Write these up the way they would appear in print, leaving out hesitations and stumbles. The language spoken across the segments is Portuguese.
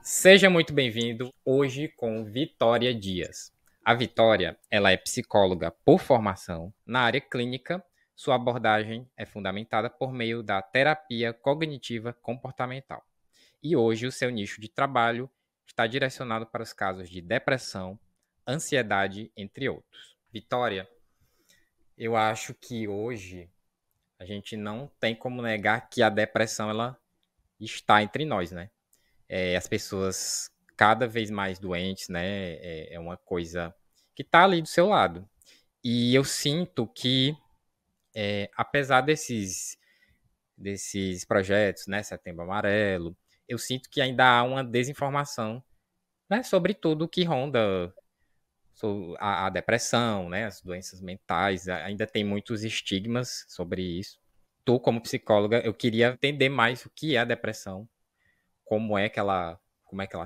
Seja muito bem-vindo hoje com Vitória Dias. A Vitória, ela é psicóloga por formação. Na área clínica, sua abordagem é fundamentada por meio da terapia cognitiva comportamental. E hoje o seu nicho de trabalho está direcionado para os casos de depressão, ansiedade, entre outros. Vitória, eu acho que hoje a gente não tem como negar que a depressão ela está entre nós, né? As pessoas cada vez mais doentes, né? É uma coisa que está ali do seu lado. E eu sinto que, apesar desses projetos, né? Setembro Amarelo, eu sinto que ainda há uma desinformação, né, sobre tudo que ronda a depressão, né? As doenças mentais. Ainda tem muitos estigmas sobre isso. Tu, como psicóloga, eu queria entender mais o que é a depressão, como é que ela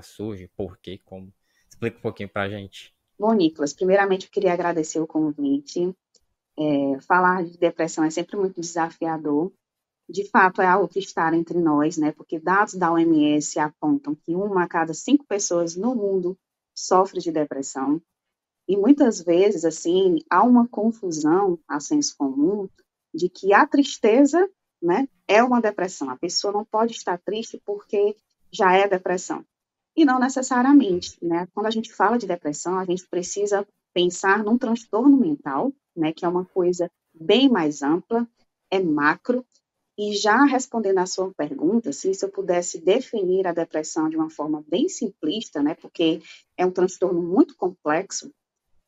surge, por quê, como. Explica um pouquinho pra gente. Bom, Nicolas, primeiramente eu queria agradecer o convite. Falar de depressão é sempre muito desafiador. De fato, é algo que está entre nós, né? Porque dados da OMS apontam que uma a cada 5 pessoas no mundo sofre de depressão. E muitas vezes, assim, há uma confusão, a senso comum, de que a tristeza, né, é uma depressão. A pessoa não pode estar triste porque já é depressão. E não necessariamente, né? Quando a gente fala de depressão, a gente precisa pensar num transtorno mental, né, que é uma coisa bem mais ampla, é macro, e já respondendo à sua pergunta, assim, se eu pudesse definir a depressão de uma forma bem simplista, né, porque é um transtorno muito complexo,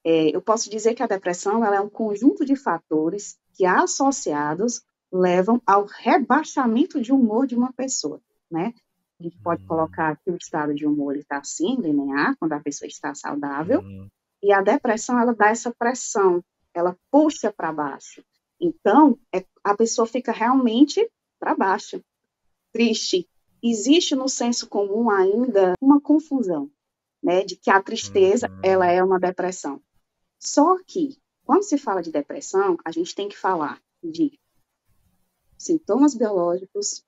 eu posso dizer que a depressão ela é um conjunto de fatores que, associados, levam ao rebaixamento de humor de uma pessoa, né? A gente pode colocar que o estado de humor está assim, linear, quando a pessoa está saudável, Hum, e a depressão, ela dá essa pressão, ela puxa para baixo. Então, a pessoa fica realmente para baixo, triste. Existe no senso comum ainda uma confusão, né, de que a tristeza, ela hum, é uma depressão. Só que, quando se fala de depressão, a gente tem que falar de sintomas biológicos,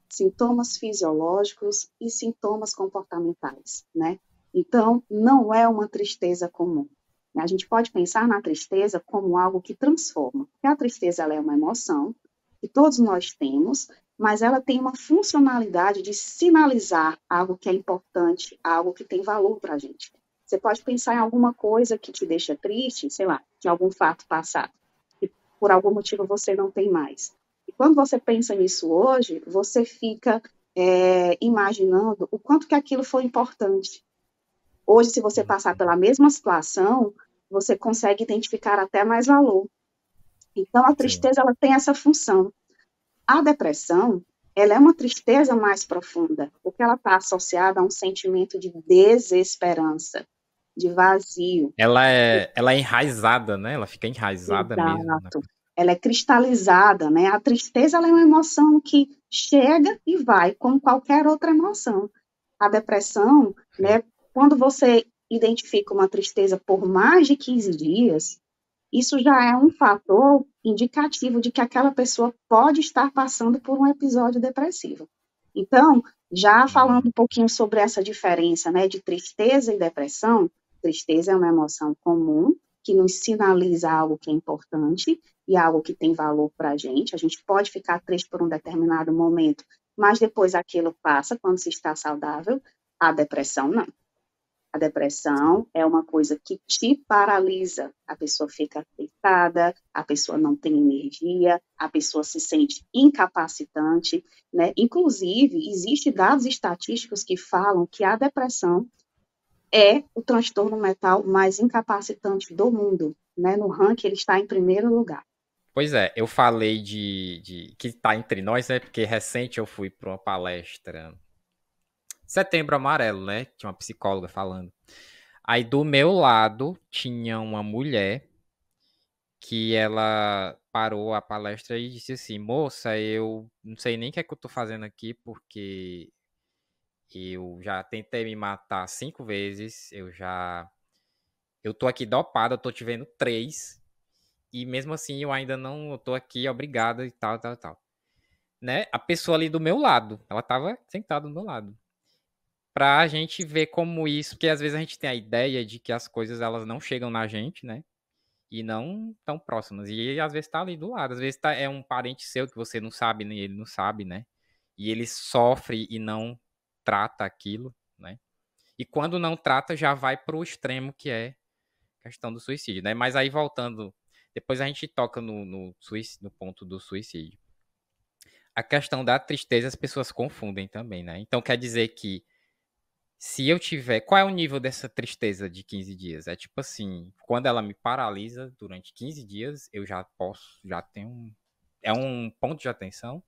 sintomas fisiológicos e sintomas comportamentais, né? Então, não é uma tristeza comum. A gente pode pensar na tristeza como algo que transforma. Porque a tristeza ela é uma emoção que todos nós temos, mas ela tem uma funcionalidade de sinalizar algo que é importante, algo que tem valor para a gente. Você pode pensar em alguma coisa que te deixa triste, sei lá, de algum fato passado, que por algum motivo você não tem mais. E quando você pensa nisso hoje, você fica imaginando o quanto que aquilo foi importante. Hoje, se você passar hum, pela mesma situação, você consegue identificar até mais valor. Então, a sim. tristeza ela tem essa função. A depressão, ela é uma tristeza mais profunda, porque ela está associada a um sentimento de desesperança, de vazio. Ela é enraizada, né? Ela fica enraizada mesmo, né? Exato. Ela é cristalizada, né? A tristeza ela é uma emoção que chega e vai, como qualquer outra emoção. A depressão, Sim. né? Quando você identifica uma tristeza por mais de 15 dias, isso já é um fator indicativo de que aquela pessoa pode estar passando por um episódio depressivo. Então, já falando Hum, um pouquinho sobre essa diferença, né, de tristeza e depressão, tristeza é uma emoção comum que nos sinaliza algo que é importante e algo que tem valor para a gente. A gente pode ficar triste por um determinado momento, mas depois aquilo passa quando se está saudável. A depressão não. A sim. depressão é uma coisa que te paralisa. A pessoa fica deitada, a pessoa não tem energia, a pessoa se sente incapacitante, né? Inclusive, existem dados estatísticos que falam que a depressão é o transtorno mental mais incapacitante do mundo, né? No ranking ele está em primeiro lugar. Pois é, eu falei de que tá entre nós, né? Porque recente eu fui para uma palestra Setembro Amarelo, né? Tinha uma psicóloga falando. Aí do meu lado tinha uma mulher que ela parou a palestra e disse assim: Moça, eu não sei nem o que é que eu tô fazendo aqui, porque eu já tentei me matar 5 vezes, eu tô aqui dopada, eu tô te vendo três, e mesmo assim eu ainda não eu tô aqui, obrigada e tal, tal, tal. Né? A pessoa ali do meu lado, ela tava sentada do meu lado. pra gente ver como isso, porque às vezes a gente tem a ideia de que as coisas elas não chegam na gente, né? E não tão próximas. E às vezes tá ali do lado, às vezes é um parente seu que você não sabe, nem ele não sabe, né? E ele sofre e não trata aquilo, né? E quando não trata, já vai pro extremo que é a questão do suicídio, né? Mas aí voltando, depois a gente toca no ponto do suicídio. A questão da tristeza as pessoas confundem também, né? Então quer dizer que se eu tiver. Qual é o nível dessa tristeza de 15 dias? É tipo assim, quando ela me paralisa durante 15 dias, eu já posso, já tenho um. É um ponto de atenção?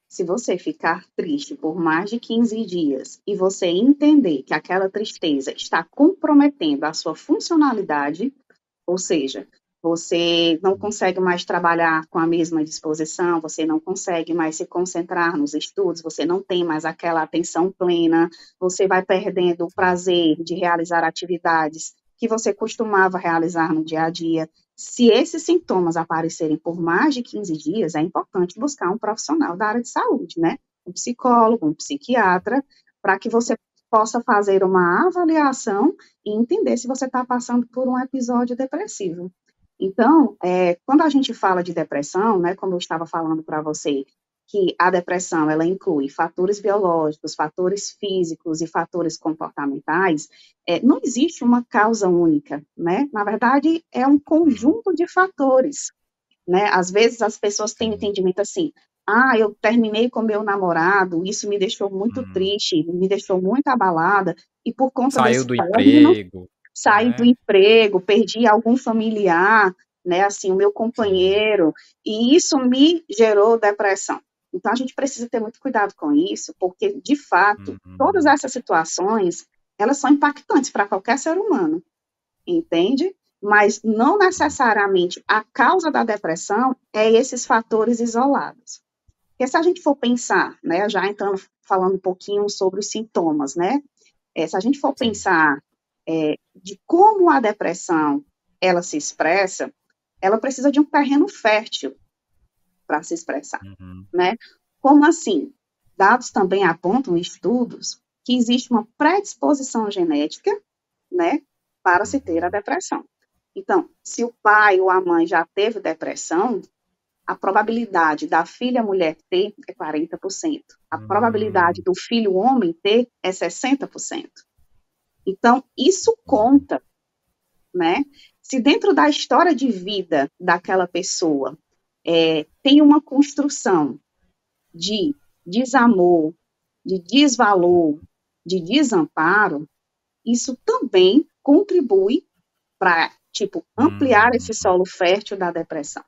Se você ficar triste por mais de 15 dias e você entender que aquela tristeza está comprometendo a sua funcionalidade, ou seja, você não consegue mais trabalhar com a mesma disposição, você não consegue mais se concentrar nos estudos, você não tem mais aquela atenção plena, você vai perdendo o prazer de realizar atividades que você costumava realizar no dia a dia. Se esses sintomas aparecerem por mais de 15 dias, é importante buscar um profissional da área de saúde, né? Um psicólogo, um psiquiatra, para que você possa fazer uma avaliação e entender se você está passando por um episódio depressivo. Então, quando a gente fala de depressão, né, como eu estava falando para você, que a depressão ela inclui fatores biológicos, fatores físicos e fatores comportamentais, não existe uma causa única, né? Na verdade, é um Uhum. conjunto de fatores, né? Às vezes as pessoas têm um Sim. entendimento assim, eu terminei com meu namorado, isso me deixou muito Hum. triste, me deixou muito abalada, e por conta Saiu desse do término, emprego, saí do né? emprego, perdi algum familiar, né, assim, o meu Sim. companheiro, e isso me gerou depressão. Então, a gente precisa ter muito cuidado com isso, porque, de fato, todas Uhum. essas situações, elas são impactantes para qualquer ser humano, entende? Mas não necessariamente a causa da depressão é esses fatores isolados. Porque se a gente for pensar, né, já entrando, falando um pouquinho sobre os sintomas, né, se a gente for Sim. pensar de como a depressão ela se expressa, ela precisa de um terreno fértil para se expressar, Uhum. né? Como assim? Dados também apontam, estudos, que existe uma predisposição genética, né, para se ter a Uhum. depressão. Então, se o pai ou a mãe já teve depressão, a probabilidade da filha mulher ter é 40%. A probabilidade Hum. do filho homem ter é 60%. Então, isso Uhum. conta, né? Se dentro da história de vida daquela pessoa tem uma construção de desamor, de desvalor, de desamparo, isso também contribui para, tipo, ampliar esse Hum. solo fértil da depressão.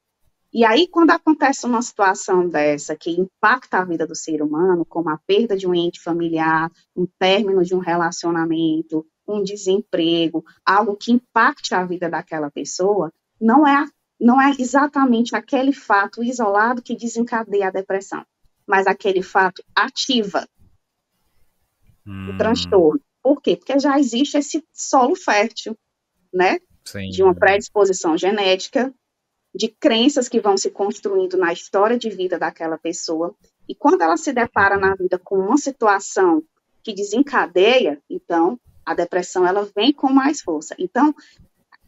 E aí, quando acontece uma situação dessa que impacta a vida do ser humano, como a perda de um ente familiar, um término de um relacionamento, um desemprego, algo que impacte a vida daquela pessoa, não é, não é exatamente aquele fato isolado que desencadeia a depressão, mas aquele fato ativa o Hum. transtorno. Por quê? Porque já existe esse solo fértil, né? De uma Sim. predisposição genética, de crenças que vão se construindo na história de vida daquela pessoa, e quando ela se depara na Uhum. vida com uma situação que desencadeia, então a depressão ela vem com mais força. Então,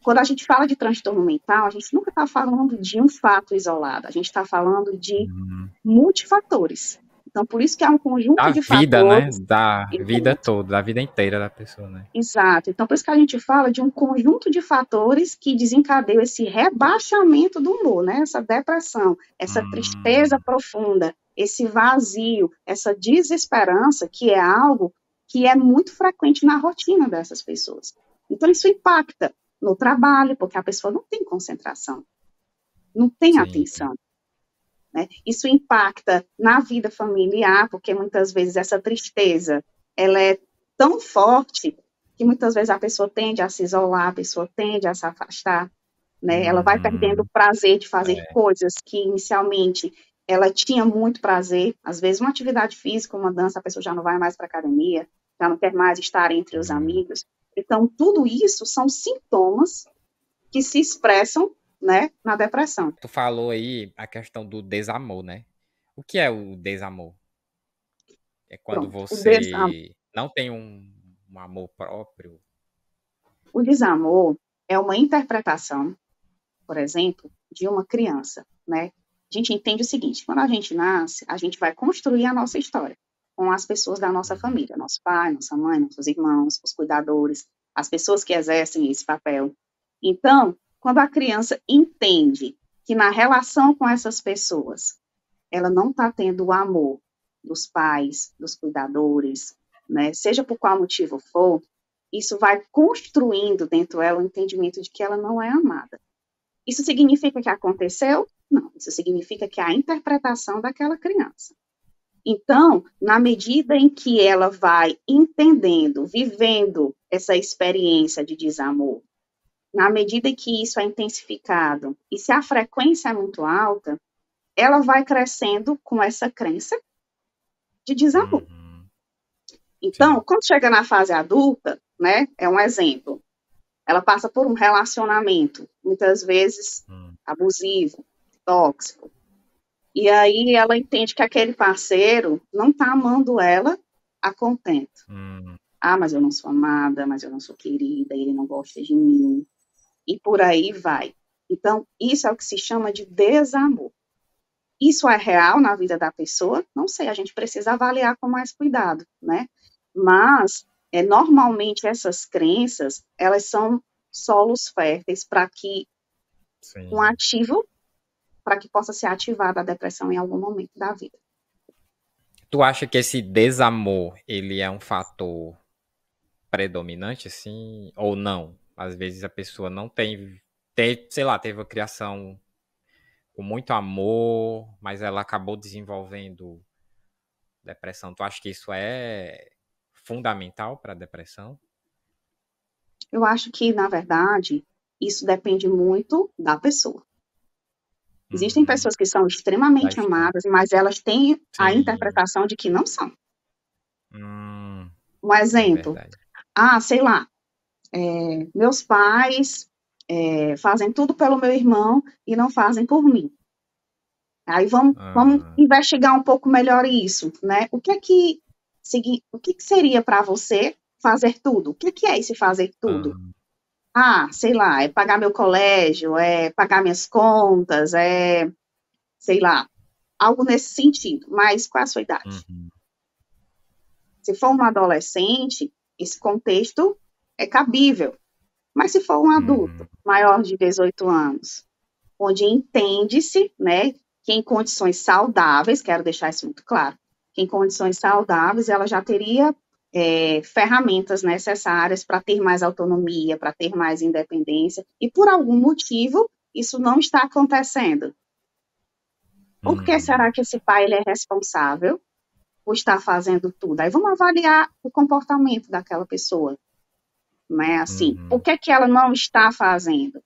quando a gente fala de transtorno mental, a gente nunca está falando de um fato isolado, a gente está falando de Uhum. multifatores. Então, por isso que é um conjunto Da de vida, né? fatores. Da vida toda, da vida inteira da pessoa, né? Exato. Então, por isso que a gente fala de um conjunto de fatores que desencadeiam esse rebaixamento do humor, né? Essa depressão, essa tristeza Hum. profunda, esse vazio, essa desesperança, que é algo que é muito frequente na rotina dessas pessoas. Então, isso impacta no trabalho, porque a pessoa não tem concentração, não tem Sim. atenção, né? Isso impacta na vida familiar, porque muitas vezes essa tristeza, ela é tão forte que muitas vezes a pessoa tende a se isolar, a pessoa tende a se afastar, né? Ela vai perdendo o Uhum. prazer de fazer É. coisas que inicialmente ela tinha muito prazer, às vezes uma atividade física, uma dança, a pessoa já não vai mais para a academia, já não quer mais estar entre os Hum. amigos. Então, tudo isso são sintomas que se expressam, né, na depressão. Tu falou aí a questão do desamor, né? O que é o desamor? É quando Pronto. você não tem um amor próprio. O desamor é uma interpretação, por exemplo, de uma criança, né? A gente entende o seguinte: quando a gente nasce, a gente vai construir a nossa história com as pessoas da nossa Uhum. família, nosso pai, nossa mãe, nossos irmãos, os cuidadores, as pessoas que exercem esse papel. Então, quando a criança entende que na relação com essas pessoas, ela não está tendo o amor dos pais, dos cuidadores, né? Seja por qual motivo for, isso vai construindo dentro dela o entendimento de que ela não é amada. Isso significa que aconteceu? Não, isso significa que é a interpretação daquela criança. Então, na medida em que ela vai entendendo, vivendo essa experiência de desamor, na medida em que isso é intensificado, e se a frequência é muito alta, ela vai crescendo com essa crença de desamor. Uhum. Então, Sim. quando chega na fase adulta, né, é um exemplo, ela passa por um relacionamento, muitas vezes abusivo, tóxico, e aí ela entende que aquele parceiro não está amando ela a contento. Ah, mas eu não sou amada, mas eu não sou querida, ele não gosta de mim, e por aí vai. Então, isso é o que se chama de desamor. Isso é real na vida da pessoa? Não sei, a gente precisa avaliar com mais cuidado, né? Mas, normalmente, essas crenças, elas são solos férteis para que um Sim. ativo, para que possa ser ativada a depressão em algum momento da vida. Tu acha que esse desamor, ele é um fator predominante, assim, ou não? Às vezes a pessoa não sei lá, teve uma criação com muito amor, mas ela acabou desenvolvendo depressão. Tu acha que isso é fundamental para a depressão? Eu acho que, na verdade, isso depende muito da pessoa. Existem Uhum. pessoas que são extremamente Bastante. amadas, mas elas têm a Sim. interpretação de que não são. Um É exemplo, verdade. sei lá, meus pais fazem tudo pelo meu irmão e não fazem por mim. Aí vamos Aham. investigar um pouco melhor isso, né? O que seria para você fazer tudo? O que é esse fazer tudo? Aham. Sei lá, é pagar meu colégio, é pagar minhas contas, sei lá, algo nesse sentido. Mas qual é a sua idade? Uhum. Se for uma adolescente, esse contexto é cabível. Mas se for um adulto Uhum. maior de 18 anos, onde entende-se, né, que em condições saudáveis, quero deixar isso muito claro, que em condições saudáveis ela já teria ferramentas necessárias para ter mais autonomia, para ter mais independência, e por algum motivo isso não está acontecendo. Por que Uhum. será que esse pai ele é responsável por estar fazendo tudo? Aí vamos avaliar o comportamento daquela pessoa, não é assim? Por Uhum. que ela não está fazendo?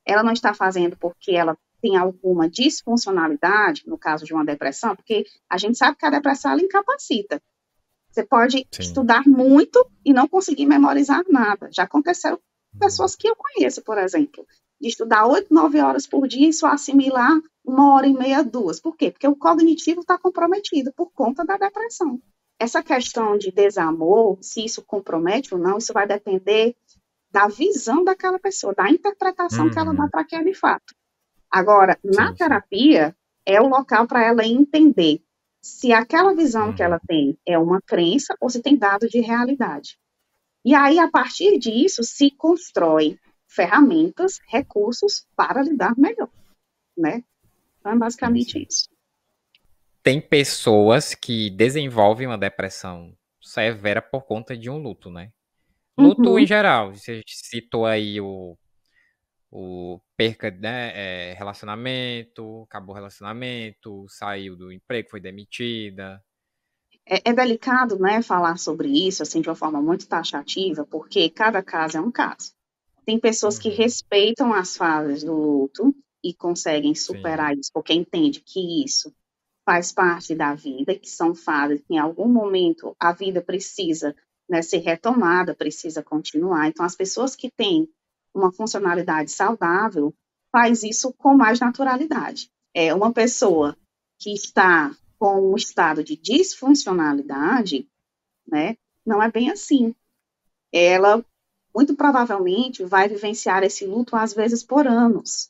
Ela não está fazendo porque ela tem alguma disfuncionalidade, no caso de uma depressão, porque a gente sabe que a depressão ela incapacita. Você pode Sim. estudar muito e não conseguir memorizar nada. Já aconteceram com pessoas que eu conheço, por exemplo, de estudar 8, 9 horas por dia e só assimilar 1h30, 2. Por quê? Porque o cognitivo está comprometido por conta da depressão. Essa questão de desamor, se isso compromete ou não, isso vai depender da visão daquela pessoa, da interpretação que ela dá Uhum. para aquele fato. Agora, na Sim, sim. terapia, é o local para ela entender se aquela visão que Uhum. ela tem é uma crença ou se tem dado de realidade. E aí, a partir disso, se constrói ferramentas, recursos para lidar melhor, né? Então, é Sim, basicamente sim. isso. Tem pessoas que desenvolvem uma depressão severa por conta de um luto, né? Luto em Uhum. geral. Você citou aí o perca, né? Relacionamento, acabou o relacionamento, saiu do emprego, foi demitida. É delicado, né, falar sobre isso, assim, de uma forma muito taxativa, porque cada caso é um caso. Tem pessoas que Uhum. respeitam as fases do luto e conseguem Sim. superar isso, porque entende que isso faz parte da vida, que são fases que em algum momento a vida precisa, né, ser retomada, precisa continuar. Então, as pessoas que têm uma funcionalidade saudável faz isso com mais naturalidade. Uma Sim. pessoa que está com um estado de disfuncionalidade, né, não é bem assim. Ela, muito provavelmente, vai vivenciar esse luto, às vezes, por anos.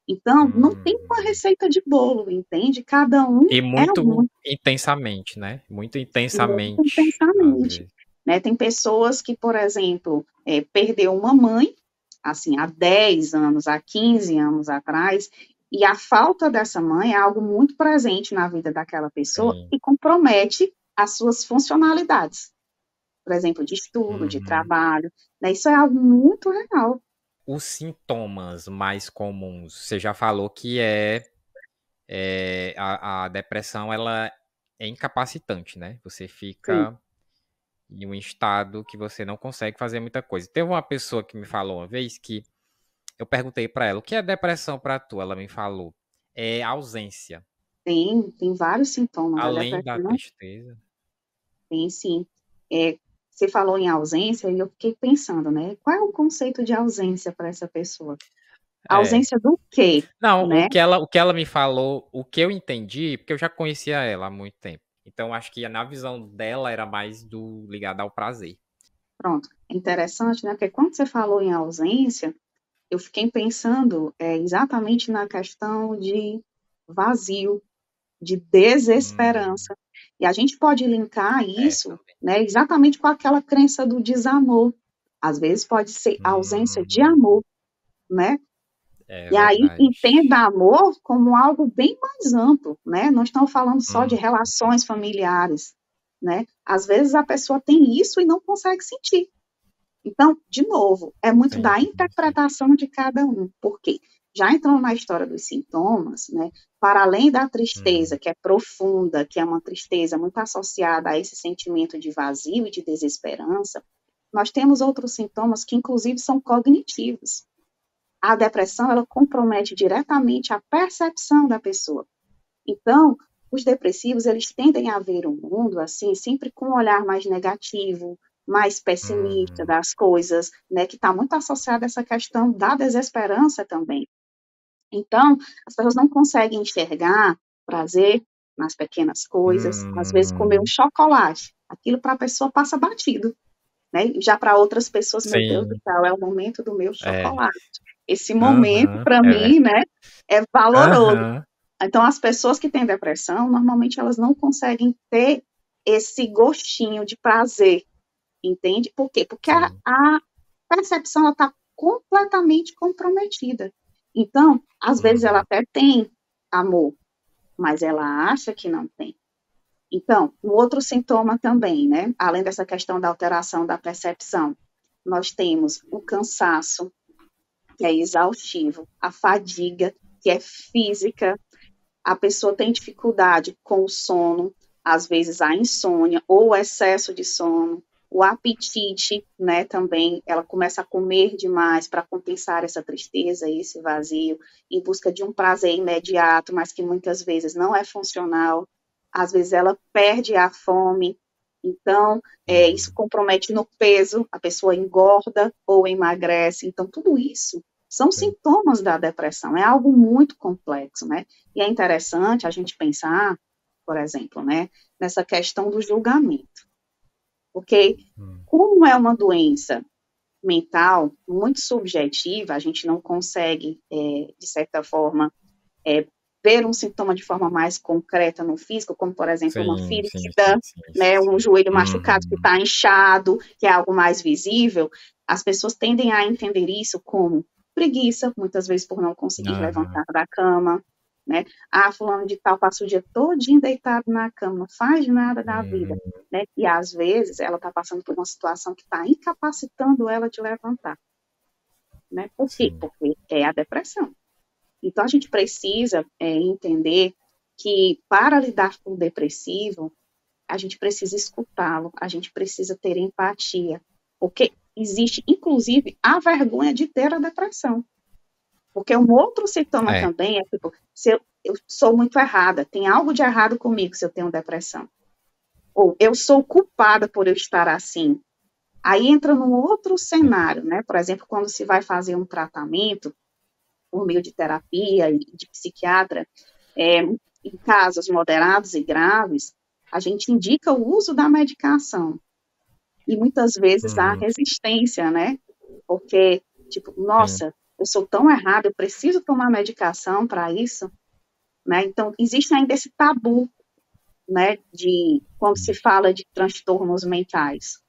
Então, não tem uma receita de bolo, entende? Cada um E é um, muito intensamente, né? Muito muito intensamente, às intensamente. vezes. Né? Tem pessoas que, por exemplo, perdeu uma mãe, assim, há 10 anos, há 15 anos atrás, e a falta dessa mãe é algo muito presente na vida daquela pessoa Sim. e compromete as suas funcionalidades, por exemplo, de estudo, de Uhum. trabalho, né? Isso é algo muito real. Os sintomas mais comuns, você já falou que a depressão, ela é incapacitante, né? Você Sim, fica em um estado que você não consegue fazer muita coisa. Teve uma pessoa que me falou uma vez que eu perguntei pra ela, o que é depressão pra tu? Ela me falou, é ausência. tem vários sintomas. A Além da depressão tristeza. tem, sim. Você falou em ausência e eu fiquei pensando, né? Qual é o conceito de ausência para essa pessoa? É. Ausência do quê, Não, né? o que ela me falou, o que eu entendi, porque eu já conhecia ela há muito tempo. Então, acho que na visão dela era mais do ligado ao prazer. Pronto. É interessante, né? Porque quando você falou em ausência, eu fiquei pensando exatamente na questão de vazio, de Hum, desesperança. E a gente pode linkar isso, também. né, exatamente com aquela crença do desamor. Às vezes pode ser ausência de Hum, amor, né? é E aí verdade. entenda amor como algo bem mais amplo, né? Não estamos falando só de Hum, relações familiares, né? Às vezes a pessoa tem isso e não consegue sentir. Então, de novo, é muito sim, da sim. interpretação de cada um. Por quê? Já entrando na história dos sintomas, né? Para além da Uhum. tristeza, que é profunda, que é uma tristeza muito associada a esse sentimento de vazio e de desesperança, nós temos outros sintomas que, inclusive, são cognitivos. A depressão, ela compromete diretamente a percepção da pessoa. Então, os depressivos, eles tendem a ver o mundo, assim, sempre com um olhar mais negativo, mais pessimista Uhum. das coisas, né, que está muito associada a essa questão da desesperança também. Então, as pessoas não conseguem enxergar prazer nas pequenas coisas, às vezes comer um Uhum. chocolate, aquilo para a pessoa passa batido, né? Já para outras pessoas, meu Deus do Sim, céu, é o momento do meu é. chocolate. Esse momento, Aham, para é mim, verdade. né, é valoroso. Aham. Então, as pessoas que têm depressão, normalmente elas não conseguem ter esse gostinho de prazer, entende? Por quê? Porque Sim. a percepção está completamente comprometida. Então, às vezes ela Uhum. até tem amor, mas ela acha que não tem. Então, um outro sintoma também, né? Além dessa questão da alteração da percepção, nós temos o cansaço, que é exaustivo, a fadiga, que é física, a pessoa tem dificuldade com o sono, às vezes a insônia ou o excesso de sono, o apetite, né, também, ela começa a comer demais para compensar essa tristeza e esse vazio, em busca de um prazer imediato, mas que muitas vezes não é funcional. Às vezes ela perde a fome, então isso Uhum. compromete no peso, a pessoa engorda ou emagrece. Então, tudo isso são Sim. sintomas da depressão, é algo muito complexo, né? E é interessante a gente pensar, por exemplo, né, nessa questão do julgamento, porque Hum. como é uma doença mental muito subjetiva, a gente não consegue, de certa forma, é, ver um sintoma de forma mais concreta no físico, como, por exemplo, uma Sim, sim, sim, ferida, sim, né, um sim. joelho machucado que Uhum. está inchado, que é algo mais visível, as pessoas tendem a entender isso como preguiça, muitas vezes por não conseguir Aham. levantar da cama, né? Ah, fulano de tal passa o dia todinho deitado na cama, não faz nada da vida, Uhum. né? E às vezes ela está passando por uma situação que está incapacitando ela de levantar, né? Por quê? Sim. Porque é a depressão. Então, a gente precisa entender que, para lidar com o depressivo, a gente precisa escutá-lo, a gente precisa ter empatia, porque existe, inclusive, a vergonha de ter a depressão. Porque um outro sintoma É. também é, tipo, se eu sou muito errada, tem algo de errado comigo se eu tenho depressão. Ou eu sou culpada por eu estar assim. Aí entra num outro cenário, né? Por exemplo, quando se vai fazer um tratamento, por meio de terapia e de psiquiatra, em casos moderados e graves, a gente indica o uso da medicação. E muitas vezes há Uhum. resistência, né? Porque, tipo, Sim. nossa, eu sou tão errada, eu preciso tomar medicação para isso, né? Então, existe ainda esse tabu, né, de quando se fala de transtornos mentais.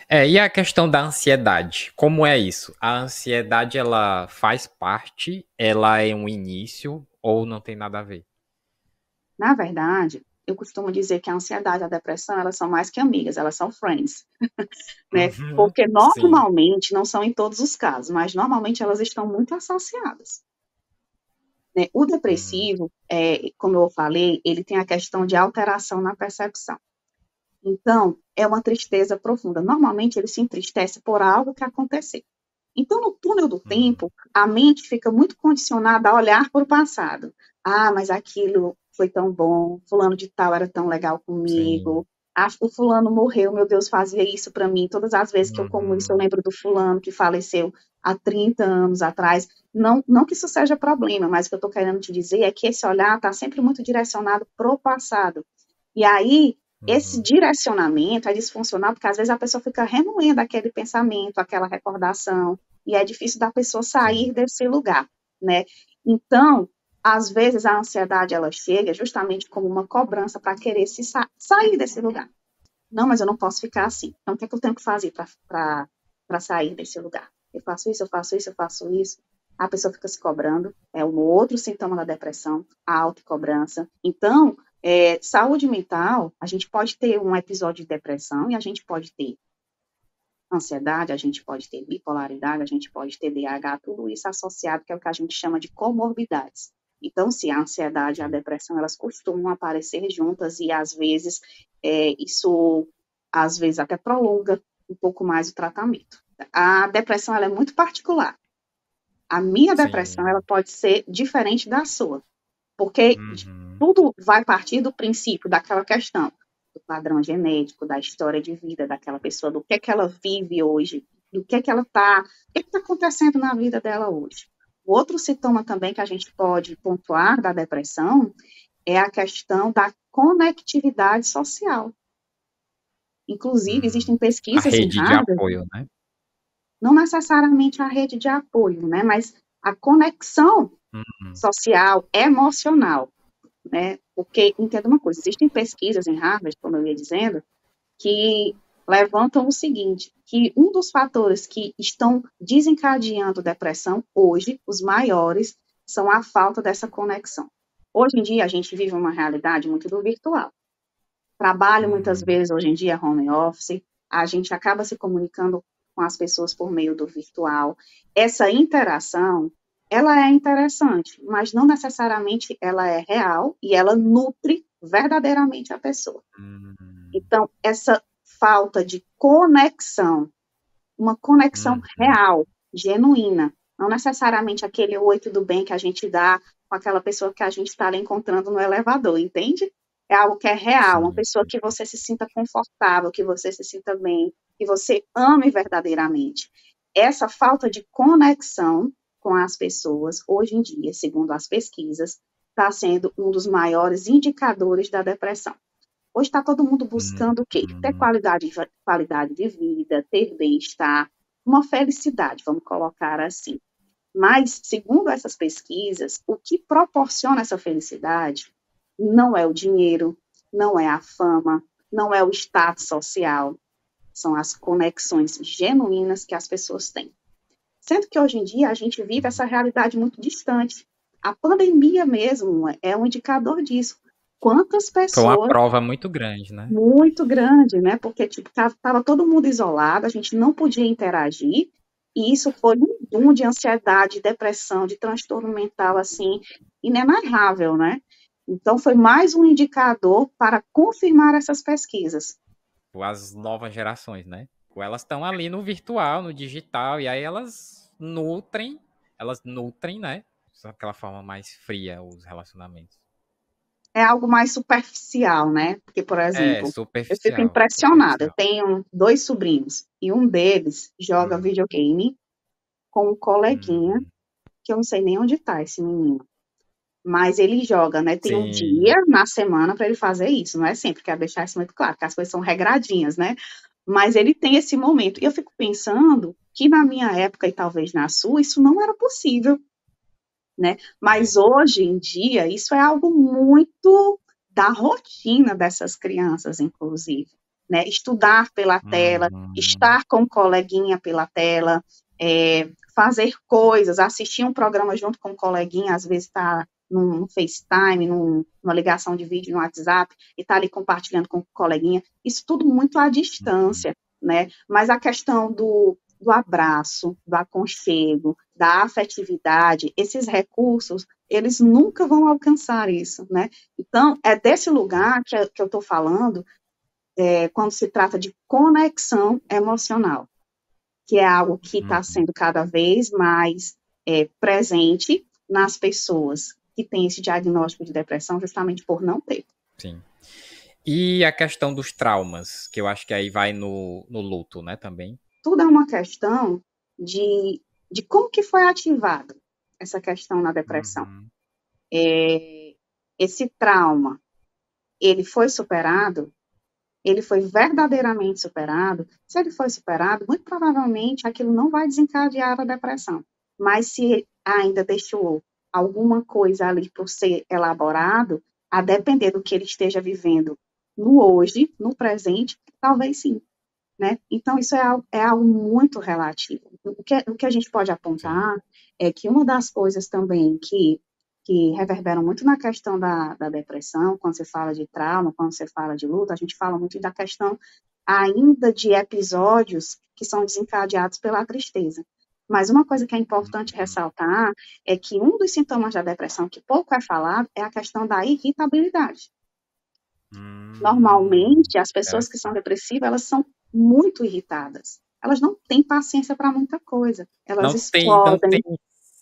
E a questão da ansiedade, como é isso? A ansiedade, ela faz parte, ela é um início ou não tem nada a ver? Na verdade, eu costumo dizer que a ansiedade e a depressão, elas são mais que amigas, elas são friends, né? Uhum. Porque Sim. normalmente, não são em todos os casos, mas normalmente elas estão muito associadas, né? O Hum, depressivo, como eu falei, ele tem a questão de alteração na percepção. Então, é uma tristeza profunda. Normalmente, ele se entristece por algo que aconteceu. Então, no túnel do hum, tempo, a mente fica muito condicionada a olhar para o passado. Ah, mas aquilo foi tão bom, fulano de tal era tão legal sim. comigo. Ah, o fulano morreu, meu Deus, fazia isso para mim. Todas as vezes que eu como isso, eu Uhum. lembro do fulano que faleceu há 30 anos atrás. Não, não que isso seja problema, mas o que eu estou querendo te dizer é que esse olhar está sempre muito direcionado para o passado. E aí, esse Uhum. direcionamento é disfuncional, porque às vezes a pessoa fica remoendo aquele pensamento, aquela recordação, e é difícil da pessoa Sim. sair desse lugar, né? Então, às vezes a ansiedade ela chega justamente como uma cobrança para querer sair desse lugar. Não, mas eu não posso ficar assim. Então, o que é que eu tenho que fazer para sair desse lugar? Eu faço isso, eu faço isso, eu faço isso. A pessoa fica se cobrando, é um outro sintoma da depressão, a autocobrança. Então, saúde mental, a gente pode ter um episódio de depressão e a gente pode ter ansiedade, a gente pode ter bipolaridade, a gente pode ter DH, tudo isso associado, que é o que a gente chama de comorbidades. Então, se a ansiedade e a Sim. depressão, elas costumam aparecer juntas e, às vezes, isso, às vezes, até prolonga um pouco mais o tratamento. A depressão, ela é muito particular. A minha depressão, ela Sim. pode ser diferente da sua, porque Uhum. tudo vai partir do princípio, daquela questão, do padrão genético, da história de vida daquela pessoa, do que ela vive hoje, do que ela está, o que está acontecendo na vida dela hoje. O outro sintoma também que a gente pode pontuar da depressão é a questão da conectividade social. Inclusive, existem A pesquisas em rede de Harvard, apoio, né? não necessariamente a rede de apoio, né, mas a conexão Uhum. social, emocional, né? Porque, entenda uma coisa, existem pesquisas em Harvard, como eu ia dizendo, que levantam o seguinte, que um dos fatores que estão desencadeando depressão hoje, os maiores, são a falta dessa conexão. Hoje em dia, a gente vive uma realidade muito do virtual. Trabalho, muitas Uhum. vezes, hoje em dia, home office, a gente acaba se comunicando com as pessoas por meio do virtual. Essa interação, ela é interessante, mas não necessariamente ela é real e ela nutre verdadeiramente a pessoa. Uhum. Então, essa falta de conexão, uma conexão Uhum. real, genuína, não necessariamente aquele oi, tudo bem que a gente dá com aquela pessoa que a gente está ali encontrando no elevador, entende? É algo que é real, uma Sim, pessoa sim. que você se sinta confortável, que você se sinta bem, que você ame verdadeiramente. Essa falta de conexão com as pessoas, hoje em dia, segundo as pesquisas, está sendo um dos maiores indicadores da depressão. Hoje está todo mundo buscando o quê? Ter Uhum. qualidade de vida, ter bem-estar, uma felicidade, vamos colocar assim. Mas, segundo essas pesquisas, o que proporciona essa felicidade não é o dinheiro, não é a fama, não é o status social, são as conexões genuínas que as pessoas têm. Sendo que hoje em dia a gente vive essa realidade muito distante. A pandemia mesmo é um indicador disso. Quantas Foi uma pessoas prova muito grande, né? muito grande, né? Porque tipo, tava todo mundo isolado, a gente não podia interagir, e isso foi um boom de ansiedade, de depressão, de transtorno mental assim, inenarrável, né? Então foi mais um indicador para confirmar essas pesquisas. As novas gerações, né? Elas estão ali no virtual, no digital, e aí elas nutrem, né? Aquela forma mais fria, os relacionamentos. É algo mais superficial, né? Porque, por É, exemplo, eu fico superficial, impressionada. Eu superficial. tenho dois sobrinhos e um deles joga Hum, videogame com um coleguinha hum, que eu não sei nem onde está esse menino. mas ele joga, né? Tem um Sim. dia na semana para ele fazer isso, não é sempre, quero deixar isso muito claro, que as coisas são regradinhas, né? Mas ele tem esse momento. E eu fico pensando que na minha época e talvez na sua, isso não era possível, né? É. Mas hoje em dia, isso é algo muito da rotina dessas crianças, inclusive, né? Estudar pela tela, Uhum. estar com o coleguinha pela tela, fazer coisas, assistir um programa junto com o coleguinha, às vezes está num FaceTime, numa ligação de vídeo no WhatsApp, e está ali compartilhando com o coleguinha, isso tudo muito à Uhum. distância, né? Mas a questão do abraço, do aconchego, da afetividade, esses recursos, eles nunca vão alcançar isso, né? Então, é desse lugar que eu estou falando, quando se trata de conexão emocional, que é algo que está Uhum. sendo cada vez mais presente nas pessoas que têm esse diagnóstico de depressão, justamente por não ter. Sim. E a questão dos traumas, que eu acho que aí vai no luto, né, também. Tudo é uma questão de como que foi ativado essa questão na depressão. Uhum. Esse trauma, ele foi superado? Ele foi verdadeiramente superado? Se ele foi superado, muito provavelmente aquilo não vai desencadear a depressão. Mas se ainda deixou alguma coisa ali por ser elaborado, a depender do que ele esteja vivendo no hoje, no presente, talvez sim, né? Então, isso é algo muito relativo. O que a gente pode Sim. apontar é que uma das coisas também que reverberam muito na questão da depressão, quando você fala de trauma, quando você fala de luta, a gente fala muito da questão ainda de episódios que são desencadeados pela tristeza. Mas uma coisa que é importante ressaltar é que um dos sintomas da depressão que pouco é falado é a questão da irritabilidade. Normalmente, as pessoas que são Interessante. depressivas, elas são muito irritadas. Elas não têm paciência para muita coisa. Elas Não tem explodem,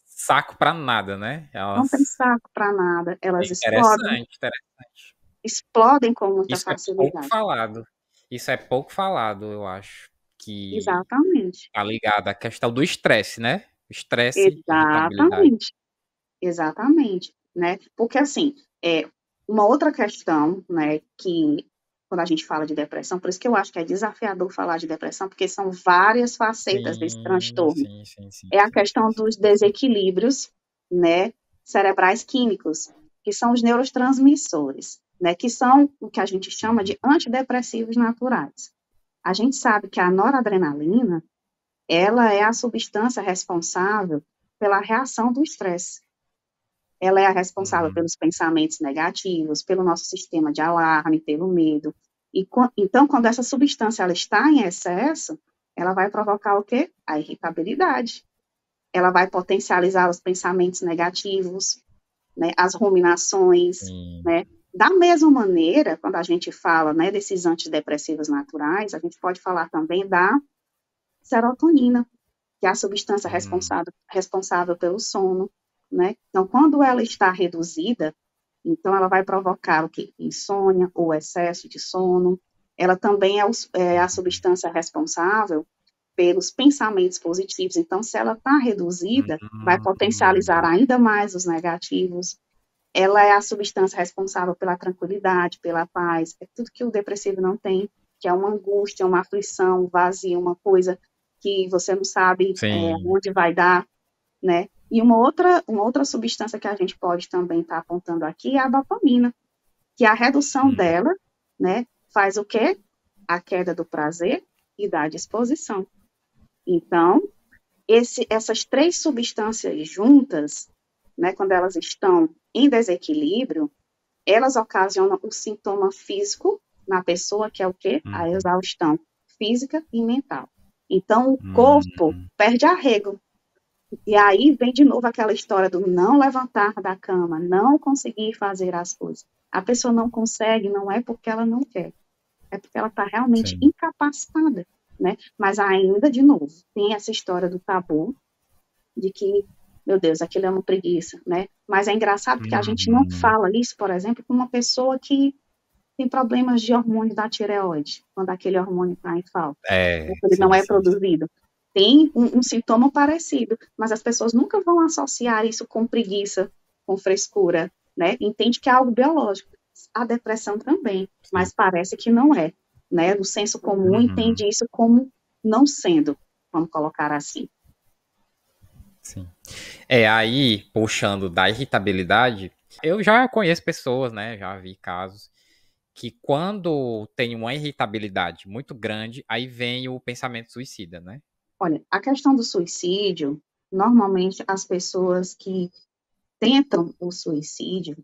saco pra nada, né? não têm Elas saco para nada. é Elas interessante, interessante. explodem com muita Isso é pouco facilidade. falado. Isso é pouco falado, eu acho, que Exatamente. tá ligado à questão do estresse, né? Estresse, irritabilidade. Exatamente. Exatamente, né? Porque assim, uma outra questão, né, que quando a gente fala de depressão, por isso que eu acho que é desafiador falar de depressão, porque são várias facetas desse Sim, transtorno. sim, sim, sim, É a sim, sim, questão sim, dos sim, sim. desequilíbrios, né, cerebrais químicos, que são os neurotransmissores, né, que são o que a gente chama Uhum. de antidepressivos naturais. A gente sabe que a noradrenalina, ela é a substância responsável pela reação do estresse. Ela é a responsável Uhum. pelos pensamentos negativos, pelo nosso sistema de alarme, pelo medo. Então, quando essa substância ela está em excesso, ela vai provocar o quê? A irritabilidade. Ela vai potencializar os pensamentos negativos, né, as ruminações, Sim. né? Da mesma maneira, quando a gente fala, né, desses antidepressivos naturais, a gente pode falar também da serotonina, que é a substância Hum. responsável pelo sono, né? Então, quando ela está reduzida, então ela vai provocar o que? Insônia ou excesso de sono. Ela também é a substância responsável pelos pensamentos positivos. Então, se ela está reduzida, vai potencializar Hum. ainda mais os negativos. Ela é a substância responsável pela tranquilidade, pela paz. É tudo que o depressivo não tem, que é uma angústia, uma aflição, um vazio, uma coisa que você não sabe Sim. onde vai dar, né? E uma outra substância que a gente pode também estar apontando aqui é a dopamina, que a redução Hum. dela, né, faz o quê? A queda do prazer e da disposição. Então, essas três substâncias juntas, né, quando elas estão em desequilíbrio, elas ocasionam o sintoma físico na pessoa, que é o quê? A Uhum. exaustão física e mental. Então, o corpo Hum. perde arrego. E aí vem de novo aquela história do não levantar da cama, não conseguir fazer as coisas. A pessoa não consegue, não é porque ela não quer, é porque ela está realmente Sim. incapacitada, né? Mas ainda, de novo, tem essa história do tabu, de que, meu Deus, aquilo é uma preguiça, né? Mas é engraçado porque a gente não Uhum. fala isso, por exemplo, com uma pessoa que tem problemas de hormônio da tireoide, quando aquele hormônio está em falta, ou É, ele não sim, é sim, sim. produzido. Tem um sintoma parecido, mas as pessoas nunca vão associar isso com preguiça, com frescura, né? Entende que é algo biológico. A depressão também, mas parece que não é, né? No senso comum, entende isso como não sendo, vamos colocar assim. Sim. Aí, puxando da irritabilidade, eu já conheço pessoas, né? Já vi casos que quando tem uma irritabilidade muito grande, aí vem o pensamento suicida, né? Olha, a questão do suicídio, normalmente as pessoas que tentam o suicídio,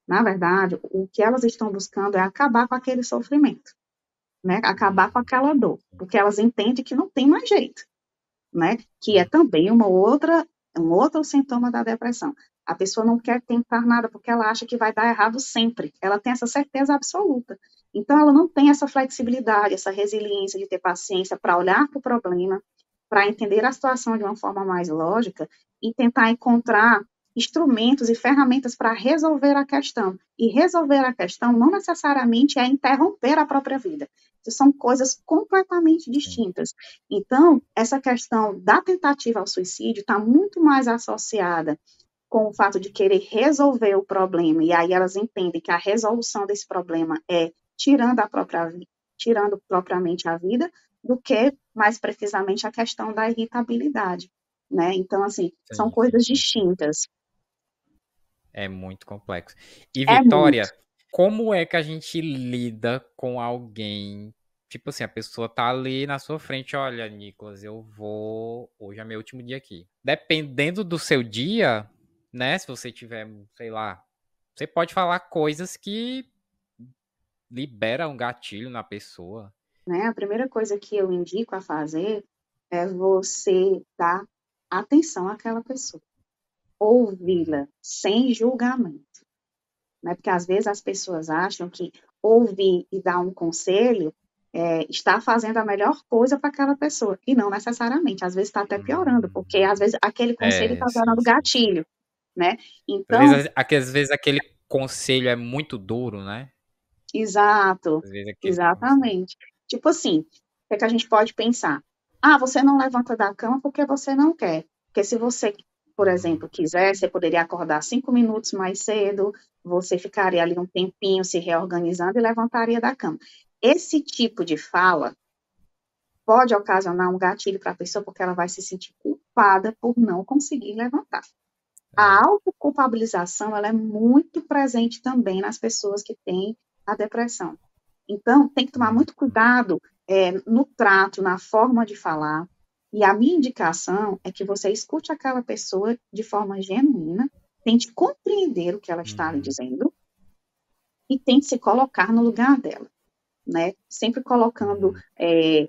na verdade, o que elas estão buscando é acabar com aquele sofrimento, né? Acabar com aquela dor, porque elas entendem que não tem mais jeito, né? Que é também um outro sintoma da depressão. A pessoa não quer tentar nada porque ela acha que vai dar errado sempre. Ela tem essa certeza absoluta. Então, ela não tem essa flexibilidade, essa resiliência de ter paciência para olhar para o problema, para entender a situação de uma forma mais lógica e tentar encontrar instrumentos e ferramentas para resolver a questão. E resolver a questão não necessariamente é interromper a própria vida. Isso são coisas completamente distintas. Então, essa questão da tentativa ao suicídio está muito mais associada com o fato de querer resolver o problema, e aí elas entendem que a resolução desse problema é tirando propriamente a vida, do que, mais precisamente, a questão da irritabilidade, né? Então, assim, são Sim, sim, coisas sim. distintas. É muito complexo. E É muito. Vitória, como é que a gente lida com alguém? Tipo assim, a pessoa tá ali na sua frente, olha, Nicolas, hoje é meu último dia aqui. Dependendo do seu dia, né? Se você tiver, sei lá, você pode falar coisas que liberam um gatilho na pessoa. Né? A primeira coisa que eu indico a fazer é você dar atenção àquela pessoa, ouvi-la sem julgamento, né? Porque às vezes as pessoas acham que ouvir e dar um conselho está fazendo a melhor coisa para aquela pessoa, e não necessariamente, às vezes está até piorando, porque às vezes aquele conselho está Sim, dando sim, sim. gatilho, né? Então, Às vezes aquele conselho é muito duro, né? exato, Às vezes aquele conselho. exatamente. Tipo assim, o que é que a gente pode pensar? Ah, você não levanta da cama porque você não quer. Porque se você, por exemplo, quiser, você poderia acordar 5 minutos mais cedo, você ficaria ali um tempinho se reorganizando e levantaria da cama. Esse tipo de fala pode ocasionar um gatilho para a pessoa porque ela vai se sentir culpada por não conseguir levantar. A É. autoculpabilização, ela é muito presente também nas pessoas que têm a depressão. Então, tem que tomar muito cuidado no trato, na forma de falar. E a minha indicação é que você escute aquela pessoa de forma genuína, tente compreender o que ela está lhe Uhum. dizendo e tente se colocar no lugar dela, né? Sempre colocando Uhum.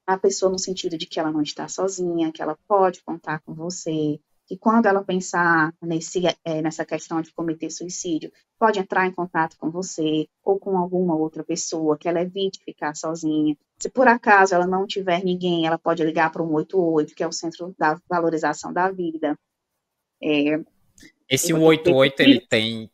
a pessoa no sentido de que ela não está sozinha, que ela pode contar com você, que quando ela pensar nessa questão de cometer suicídio, pode entrar em contato com você ou com alguma outra pessoa, que ela evite ficar sozinha. Se por acaso ela não tiver ninguém, ela pode ligar para o 188, que é o Centro da Valorização da Vida. Eu Esse vou ter que 188, ele repetir.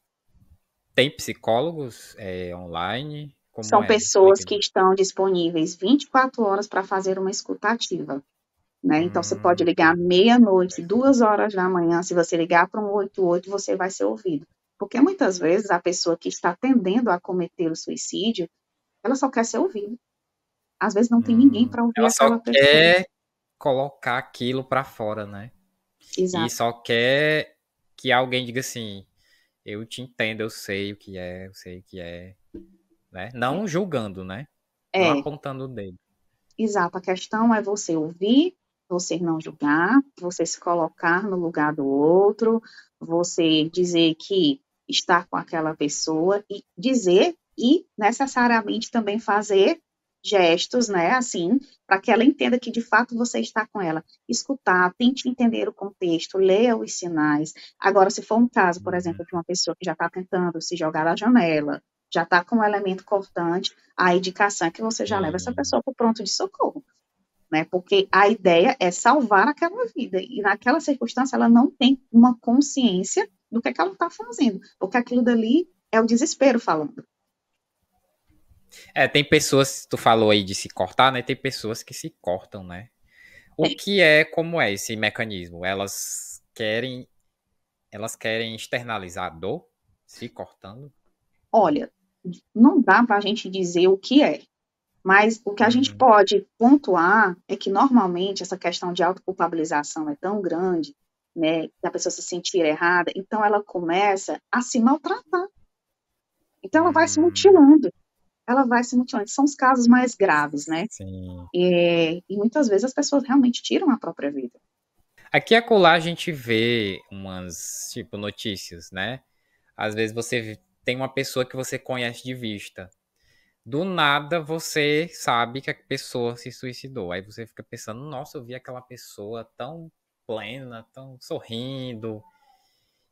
tem psicólogos online? Como São é? Me pessoas explica que disso. estão disponíveis 24 horas para fazer uma escutativa. Né? Então, você pode ligar meia-noite, 2 horas da manhã. Se você ligar para um 188, você vai ser ouvido. Porque muitas vezes a pessoa que está tendendo a cometer o suicídio, ela só quer ser ouvida. Às vezes não tem ninguém para ouvir Ela só aquela pessoa. quer colocar aquilo pra fora, né? E Exato. só quer que alguém diga assim, eu te entendo, eu sei o que é, eu sei o que é, né? Não julgando, né? Não É, apontando o dedo. exato. A questão é você ouvir, você não julgar, você se colocar no lugar do outro, você dizer que está com aquela pessoa e dizer e necessariamente também fazer gestos, né, assim, para que ela entenda que de fato você está com ela. Escutar, tente entender o contexto, leia os sinais. Agora, se for um caso, por exemplo, de uma pessoa que já está tentando se jogar da janela, já está com um elemento cortante, a indicação é que você já leva essa Sim. pessoa para o pronto de socorro, né? Porque a ideia é salvar aquela vida, e naquela circunstância ela não tem uma consciência do que ela está fazendo, porque aquilo dali é o desespero falando. Tem pessoas, tu falou aí de se cortar, né? Tem pessoas que se cortam, né? É, Como é esse mecanismo? Elas querem elas querem externalizar a dor, se cortando? Olha, não dá para a gente dizer o que é, mas o que a gente Uhum. pode pontuar é que normalmente essa questão de autoculpabilização é tão grande, né, da pessoa se sentir errada, então ela começa a se maltratar. Então ela vai se Hum, mutilando, ela vai se mutilando. São os casos mais graves, né? sim. E muitas vezes as pessoas realmente tiram a própria vida. Aqui e acolá a gente vê umas, tipo, notícias, né? Às vezes tem uma pessoa que você conhece de vista. Do nada você sabe que a pessoa se suicidou. Aí você fica pensando, nossa, eu vi aquela pessoa tão plena, tão sorrindo.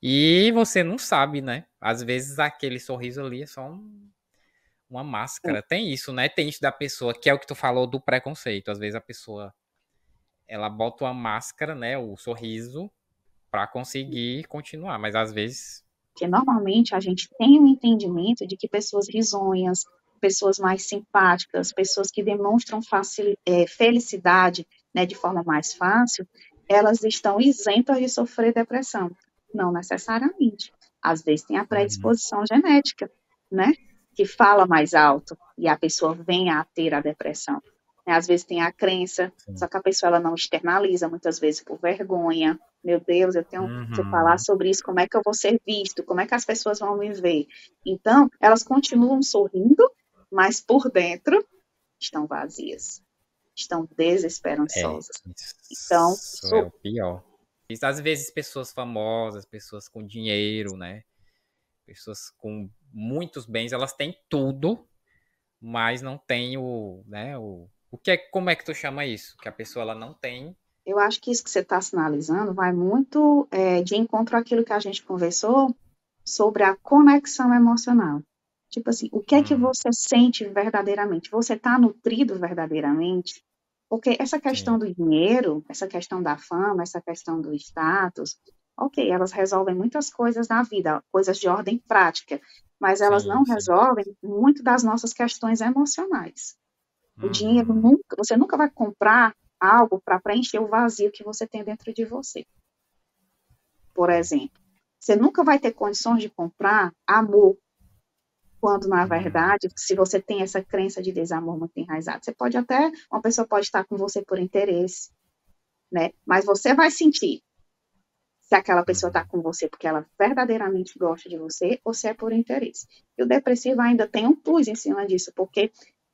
E você não sabe, né? Às vezes aquele sorriso ali é só uma máscara. Tem isso, né? Tem isso da pessoa, que é o que tu falou do preconceito. Às vezes a pessoa, ela bota uma máscara, né? O sorriso para conseguir continuar. Mas às vezes. Porque normalmente a gente tem um entendimento de que pessoas risonhas, pessoas mais simpáticas, pessoas que demonstram felicidade, né, de forma mais fácil, elas estão isentas de sofrer depressão. Não necessariamente. Às vezes tem a Uhum, predisposição genética, né, que fala mais alto e a pessoa vem a ter a depressão. Né, às vezes tem a crença, sim. só que a pessoa ela não externaliza, muitas vezes por vergonha. Meu Deus, eu tenho, se eu falar Uhum. sobre isso, como é que eu vou ser visto? Como é que as pessoas vão me ver? Então, elas continuam sorrindo, mas por dentro estão vazias, estão É, desesperançosas. Então, isso é o pior. Às vezes pessoas famosas, pessoas com dinheiro, né? Pessoas com muitos bens, elas têm tudo, mas não tem né, o que é, como é que tu chama isso? Que a pessoa ela não tem. eu acho que isso que você está sinalizando vai muito de encontro àquilo que a gente conversou sobre a conexão emocional. Tipo assim, o que é que Hum, você sente verdadeiramente? Você está nutrido verdadeiramente? Porque essa questão sim, do dinheiro, essa questão da fama, essa questão do status, ok, elas resolvem muitas coisas na vida, coisas de ordem prática, mas elas não sim, sim. resolvem muito das nossas questões emocionais. O dinheiro Uhum, nunca, você nunca vai comprar algo para preencher o vazio que você tem dentro de você. Por é. exemplo, você nunca vai ter condições de comprar amor, quando na Uhum, verdade, se você tem essa crença de desamor muito enraizado, você pode até, uma pessoa pode estar com você por interesse, né? Mas você vai sentir se aquela pessoa está uhum. com você porque ela verdadeiramente gosta de você ou se é por interesse. E o depressivo ainda tem um plus em cima disso, porque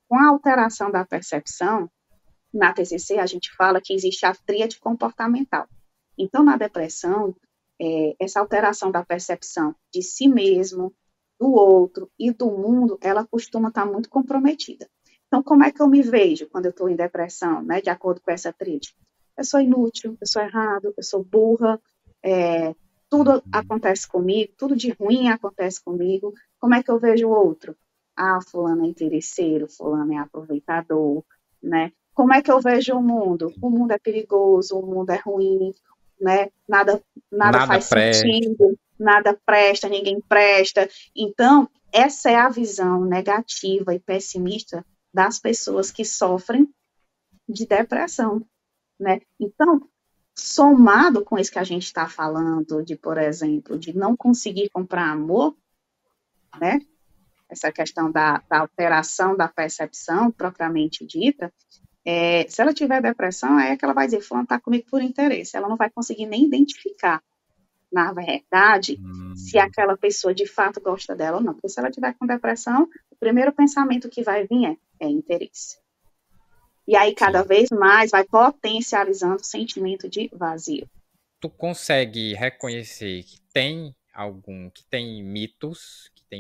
com a alteração da percepção, na TCC a gente fala que existe a tríade comportamental. Então, na depressão, essa alteração da percepção de si mesmo, do outro e do mundo, ela costuma estar muito comprometida. Então, como é que eu me vejo quando eu estou em depressão, né, de acordo com essa tríade? Eu sou inútil, eu sou errado, eu sou burra, é, tudo Uhum. acontece comigo, tudo de ruim acontece comigo. Como é que eu vejo o outro? Ah, fulano é interesseiro, fulano é aproveitador, né? Como é que eu vejo o mundo? O mundo é perigoso, o mundo é ruim, né? Nada Nada faz presta. sentido, nada presta, ninguém presta. Então, essa é a visão negativa e pessimista das pessoas que sofrem de depressão, né? Então, somado com isso que a gente está falando, de, por exemplo, de não conseguir comprar amor, né? Essa questão da alteração da percepção propriamente dita, se ela tiver depressão, é que ela vai dizer, fulano está comigo por interesse. Ela não vai conseguir nem identificar, na verdade, se Hum, aquela pessoa de fato gosta dela ou não. Porque se ela tiver com depressão, o primeiro pensamento que vai vir é interesse. E aí, cada sim. vez mais, vai potencializando o sentimento de vazio. Tu consegue reconhecer que tem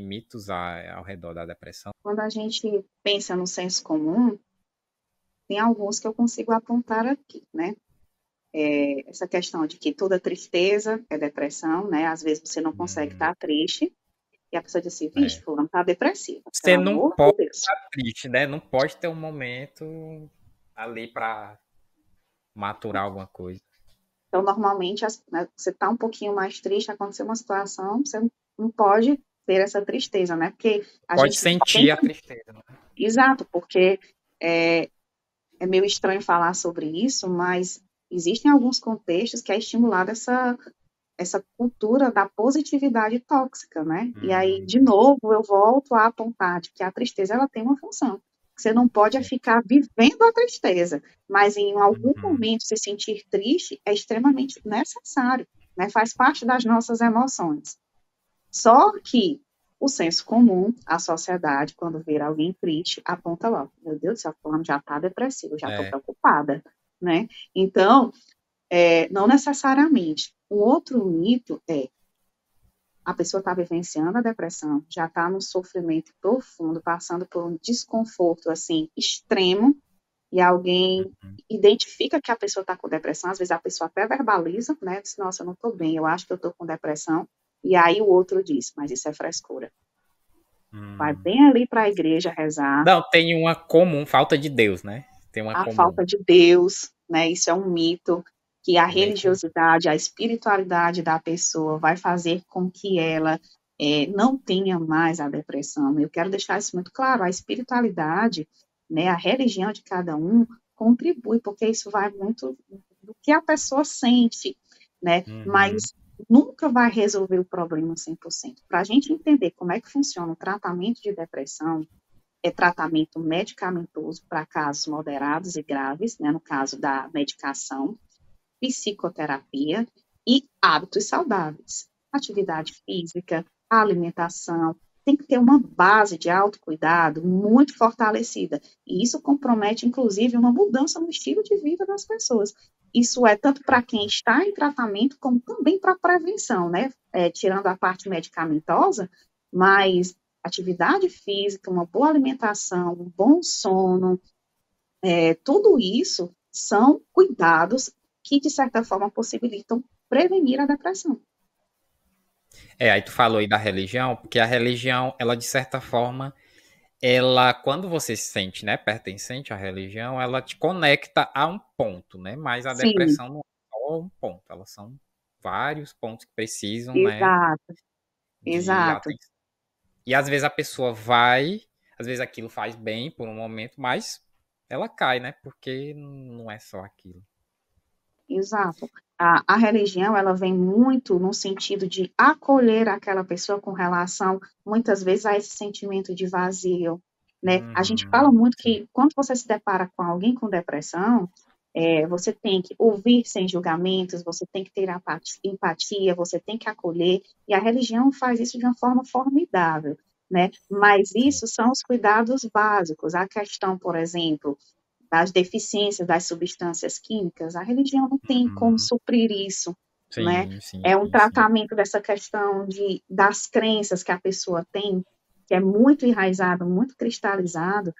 mitos ao redor da depressão? Quando a gente pensa no senso comum, tem alguns que eu consigo apontar aqui, né? Essa questão de que toda tristeza é depressão, né? Às vezes você não consegue Hum, estar triste, e a pessoa diz assim, vixe, é. fulano tá depressiva, pelo Você não amor de pode Deus. estar triste, né? Não pode ter um momento ali para maturar alguma coisa. Então, normalmente, né, você está um pouquinho mais triste, aconteceu uma situação, você não pode ter essa tristeza, né? Porque a Pode gente tem sentir a que... tristeza, né? Exato, porque é, é meio estranho falar sobre isso, mas existem alguns contextos que é estimulada essa essa cultura da positividade tóxica, né? E aí, de novo, eu volto a apontar de que a tristeza ela tem uma função. Você não pode Sim. ficar vivendo a tristeza, mas em algum Uhum. momento se sentir triste é extremamente necessário, né? Faz parte das nossas emoções. Só que o senso comum, a sociedade, quando vê alguém triste, aponta logo, meu Deus do céu, fulano já está depressivo, já estou É. preocupada, né? Então, não necessariamente. Um outro mito é a pessoa está vivenciando a depressão, já está num sofrimento profundo, passando por um desconforto assim extremo, e alguém Uhum. identifica que a pessoa está com depressão, às vezes a pessoa até verbaliza, né? Diz, nossa, eu não estou bem, eu acho que eu estou com depressão. E aí o outro diz, mas isso é frescura. Vai Hum. bem ali para a igreja rezar, Não, tem uma comum, falta de Deus, né? Tem uma a comum. falta de Deus, né? Isso é um mito, que a É bem comum. religiosidade, a espiritualidade da pessoa vai fazer com que ela não tenha mais a depressão. Eu quero deixar isso muito claro, a espiritualidade, né, a religião de cada um contribui, porque isso vai muito do que a pessoa sente, né? Uhum. Mas nunca vai resolver o problema 100%. Para a gente entender como é que funciona o tratamento de depressão, tratamento medicamentoso para casos moderados e graves, né, no caso da medicação, psicoterapia e hábitos saudáveis. Atividade física, alimentação, tem que ter uma base de autocuidado muito fortalecida. E isso compromete, inclusive, uma mudança no estilo de vida das pessoas. Isso é tanto para quem está em tratamento, como também para a prevenção, né? Tirando a parte medicamentosa, mas atividade física, uma boa alimentação, um bom sono, tudo isso são cuidados que, de certa forma, possibilitam prevenir a depressão. Aí tu falou aí da religião, porque a religião, ela de certa forma, ela, quando você se sente, né, pertencente à religião, ela te conecta a um ponto, né? Mas a Sim, depressão não é só um ponto, elas são vários pontos que precisam, né, exato, de exato, atenção. E às vezes a pessoa vai, às vezes aquilo faz bem por um momento, mas ela cai, né? Porque não é só aquilo. exato. A religião, ela vem muito no sentido de acolher aquela pessoa com relação, muitas vezes, a esse sentimento de vazio, né? A gente fala Uhum, muito sim. que, quando você se depara com alguém com depressão, você tem que ouvir sem julgamentos, você tem que ter empatia, você tem que acolher, e a religião faz isso de uma forma formidável, né? Mas Sim. isso são os cuidados básicos. A questão, por exemplo, das deficiências das substâncias químicas, a religião não tem como Uhum. suprir isso, né? Sim, sim, É um sim, sim. tratamento dessa questão das crenças que a pessoa tem, que é muito enraizado, muito cristalizado,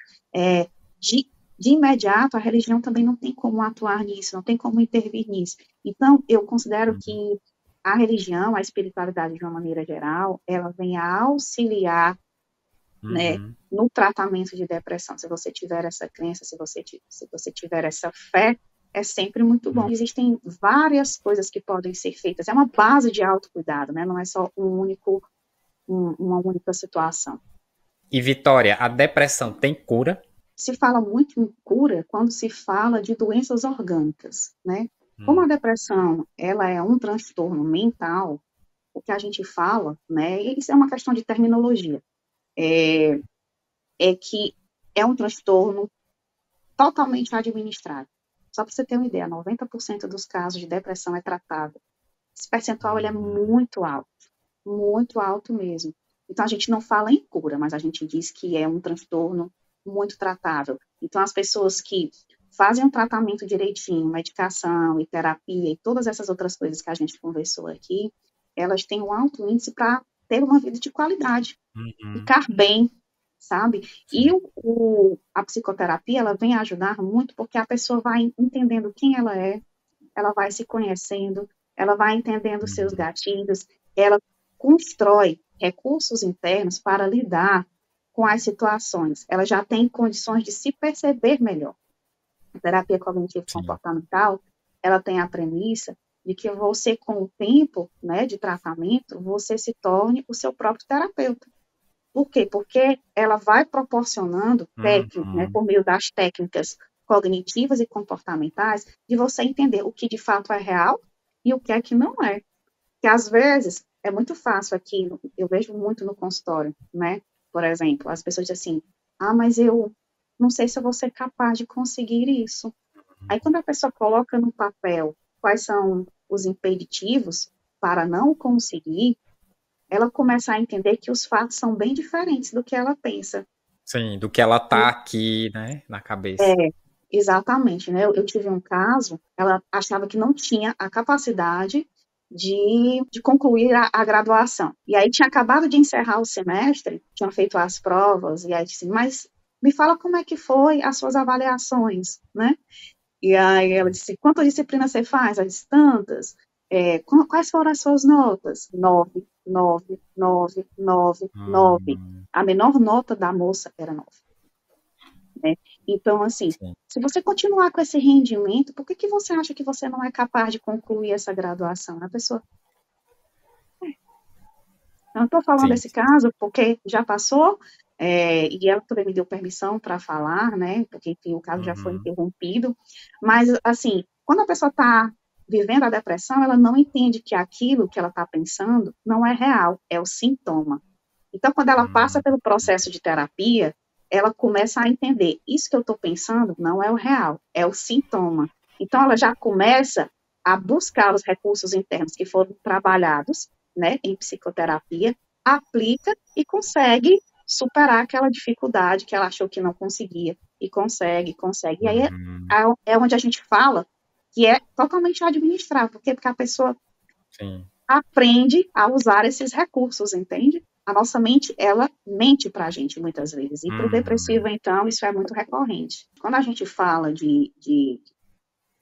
de, de imediato a religião também não tem como atuar nisso, não tem como intervir nisso. Então, eu considero Uhum. que a religião, a espiritualidade de uma maneira geral, ela vem a auxiliar, né, Uhum. no tratamento de depressão. Se você tiver essa crença, se você tiver essa fé, é sempre muito bom. Uhum. Existem várias coisas que podem ser feitas. É uma base de autocuidado, né? Não é só uma única situação. E Vitória, a depressão tem cura? Se fala muito em cura quando se fala de doenças orgânicas, né? Como a Hum. depressão, ela é um transtorno mental, o que a gente fala, né? E isso é uma questão de terminologia. É, é que é um transtorno totalmente administrado. Só para você ter uma ideia, 90% dos casos de depressão é tratável. Esse percentual ele é Uhum. muito alto mesmo. Então a gente não fala em cura, mas a gente diz que é um transtorno muito tratável. Então as pessoas que fazem um tratamento direitinho, medicação e terapia e todas essas outras coisas que a gente conversou aqui, elas têm um alto índice para ter uma vida de qualidade, Uhum. ficar bem, sabe? E Sim. a psicoterapia, ela vem ajudar muito porque a pessoa vai entendendo quem ela vai se conhecendo, ela vai entendendo os seus Uhum. gatilhos, ela constrói recursos internos para lidar com as situações. Ela já tem condições de se perceber melhor. A terapia cognitivo Sim. comportamental, ela tem a premissa de que você, com o tempo, né, de tratamento, você se torne o seu próprio terapeuta. Por quê? Porque ela vai proporcionando técnicas, né, Uhum. por meio das técnicas cognitivas e comportamentais, de você entender o que de fato é real e o que é que não é. Que às vezes é muito fácil aqui, eu vejo muito no consultório, né? Por exemplo, as pessoas dizem assim, mas eu não sei se eu vou ser capaz de conseguir isso. Aí quando a pessoa coloca no papel quais são os impeditivos para não conseguir, ela começa a entender que os fatos são bem diferentes do que ela pensa. Sim, do que ela tá aqui, né, na É, cabeça. exatamente, né? Eu tive um caso, ela achava que não tinha a capacidade de concluir a graduação. E aí tinha acabado de encerrar o semestre, tinha feito as provas, e aí disse, mas me fala como é que foi as suas avaliações, né? E aí ela disse, quantas disciplinas você faz? Ela disse, tantas. Quais foram as suas notas? 9, 9, 9, 9, 9. Hum, A menor nota da moça era 9. Né? Então, assim, sim, se você continuar com esse rendimento, por que você acha que você não é capaz de concluir essa graduação? A pessoa, eu não estou falando sim. desse caso porque já passou, e ela também me deu permissão para falar, né? Porque, enfim, o caso já foi Uhum, interrompido. Mas, assim, quando a pessoa está vivendo a depressão, ela não entende que aquilo que ela está pensando não é real, é o sintoma. Então, quando ela passa hum, pelo processo de terapia, ela começa a entender, isso que eu estou pensando não é o real, é o sintoma. Então, ela já começa a buscar os recursos internos que foram trabalhados, né, em psicoterapia, aplica e consegue superar aquela dificuldade que ela achou que não conseguia, e consegue, consegue. E aí uhum, é onde a gente fala que é totalmente administrável, porque a pessoa sim. aprende a usar esses recursos, entende? A nossa mente, ela mente para a gente muitas vezes. E para o Uhum, depressivo, então, isso é muito recorrente. Quando a gente fala de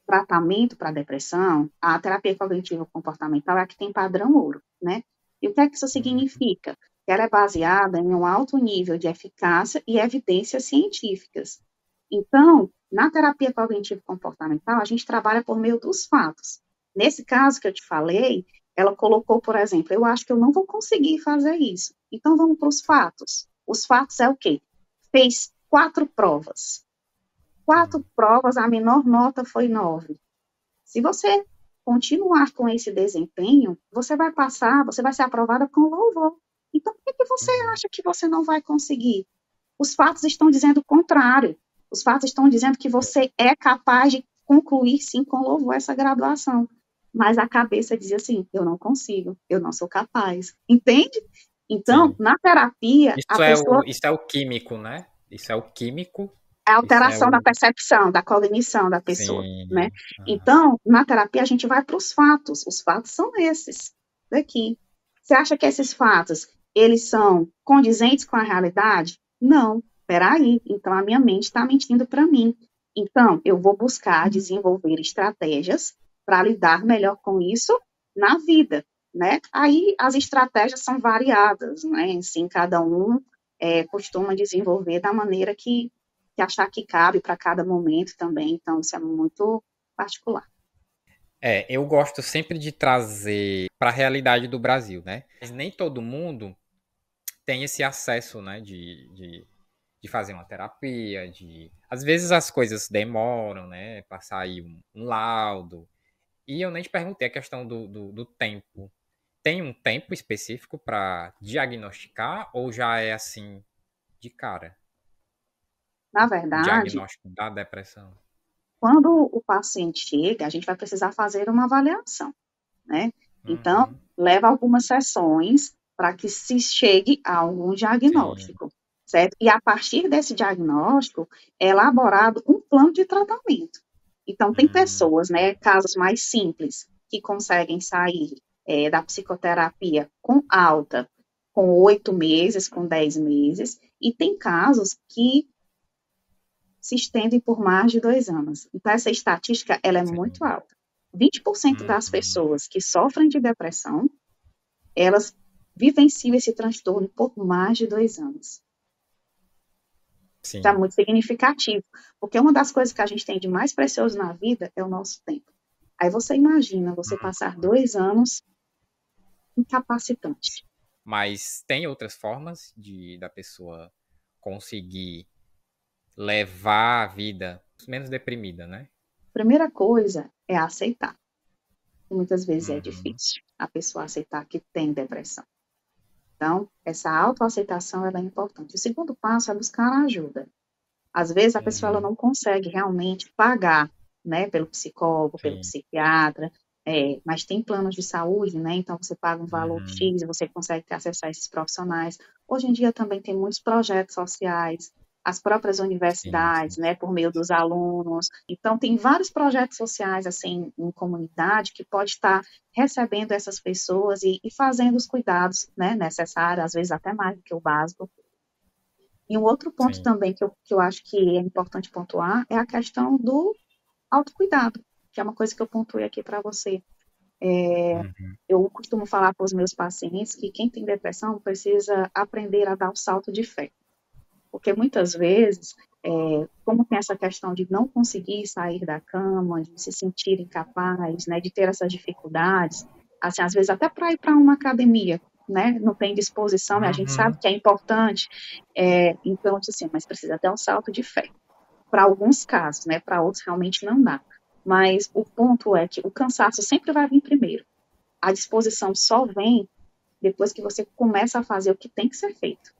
tratamento para depressão, a terapia cognitiva comportamental é a que tem padrão ouro, né? E o que é que isso uhum, significa? Que ela é baseada em um alto nível de eficácia e evidências científicas. Então, na terapia cognitivo comportamental, a gente trabalha por meio dos fatos. Nesse caso que eu te falei, ela colocou, por exemplo, eu acho que eu não vou conseguir fazer isso. Então, vamos para os fatos. Os fatos é o quê? Fez 4 provas. 4 provas, a menor nota foi 9. Se você continuar com esse desempenho, você vai passar, você vai ser aprovada com louvor. Então, por que você uhum, acha que você não vai conseguir? Os fatos estão dizendo o contrário. Os fatos estão dizendo que você é capaz de concluir, sim, com louvor essa graduação. Mas a cabeça diz assim: eu não consigo, eu não sou capaz. Entende? Então, sim. na terapia, a pessoa Isso é o químico, né? Isso é o químico. é a Isso é alteração da o. percepção, da cognição da pessoa, né? Sim. Aham. Então, na terapia, a gente vai para os fatos. Os fatos são esses daqui. Você acha que esses fatos, eles são condizentes com a realidade? Não. Peraí, então a minha mente está mentindo para mim. Então, eu vou buscar desenvolver estratégias para lidar melhor com isso na vida, né? Aí as estratégias são variadas, né? Assim, cada um costuma desenvolver da maneira que achar que cabe para cada momento também, então isso é muito particular. É, eu gosto sempre de trazer para a realidade do Brasil, né? Mas nem todo mundo tem esse acesso, né, de fazer uma terapia, de... Às vezes as coisas demoram, né, para sair um laudo. E eu nem te perguntei a questão do tempo. Tem um tempo específico para diagnosticar ou já é assim de cara? Na O verdade, diagnóstico da depressão? quando o paciente chega, a gente vai precisar fazer uma avaliação, né? Então, Uhum, leva algumas sessões para que se chegue a algum sim. diagnóstico, certo? E a partir desse diagnóstico, é elaborado um plano de tratamento. Então, tem Hum, pessoas, né, casos mais simples, que conseguem sair da psicoterapia com alta, com 8 meses, com 10 meses, e tem casos que se estendem por mais de 2 anos. Então, essa estatística, ela é muito sim. alta. 20% das Uhum, pessoas que sofrem de depressão, elas vivenciam esse transtorno por mais de 2 anos. Isso é sim. muito significativo, porque uma das coisas que a gente tem de mais precioso na vida é o nosso tempo. Aí você imagina você passar 2 anos incapacitante. Mas tem outras formas da pessoa conseguir levar a vida menos deprimida, né? Primeira coisa é aceitar. E muitas vezes é Uhum. difícil a pessoa aceitar que tem depressão. Então, essa autoaceitação ela é importante. O segundo passo é buscar ajuda. Às vezes a pessoa ela Uhum. não consegue realmente pagar, né, pelo psicólogo, pelo Sim. psiquiatra, mas tem planos de saúde, né, então você paga um valor Uhum. X e você consegue ter acesso a esses profissionais. Hoje em dia também tem muitos projetos sociais, as próprias Sim, sim, universidades, né, por meio dos alunos. Então tem vários projetos sociais, assim, em comunidade que pode estar recebendo essas pessoas e fazendo os cuidados, né, necessários, às vezes até mais do que o básico. E um outro ponto sim. também que eu acho que é importante pontuar é a questão do autocuidado, que é uma coisa que eu pontuei aqui para você. Uhum. Eu costumo falar para os meus pacientes que quem tem depressão precisa aprender a dar o salto de fé, porque muitas vezes, como tem essa questão de não conseguir sair da cama, de se sentir incapaz, né, de ter essas dificuldades, assim, às vezes até para ir para uma academia, né, não tem disposição, e a gente sabe Uhum. que é importante, então, assim, mas precisa ter um salto de fé. Para alguns casos, né, para outros realmente não dá. Mas o ponto é que o cansaço sempre vai vir primeiro. A disposição só vem depois que você começa a fazer o que tem que ser feito.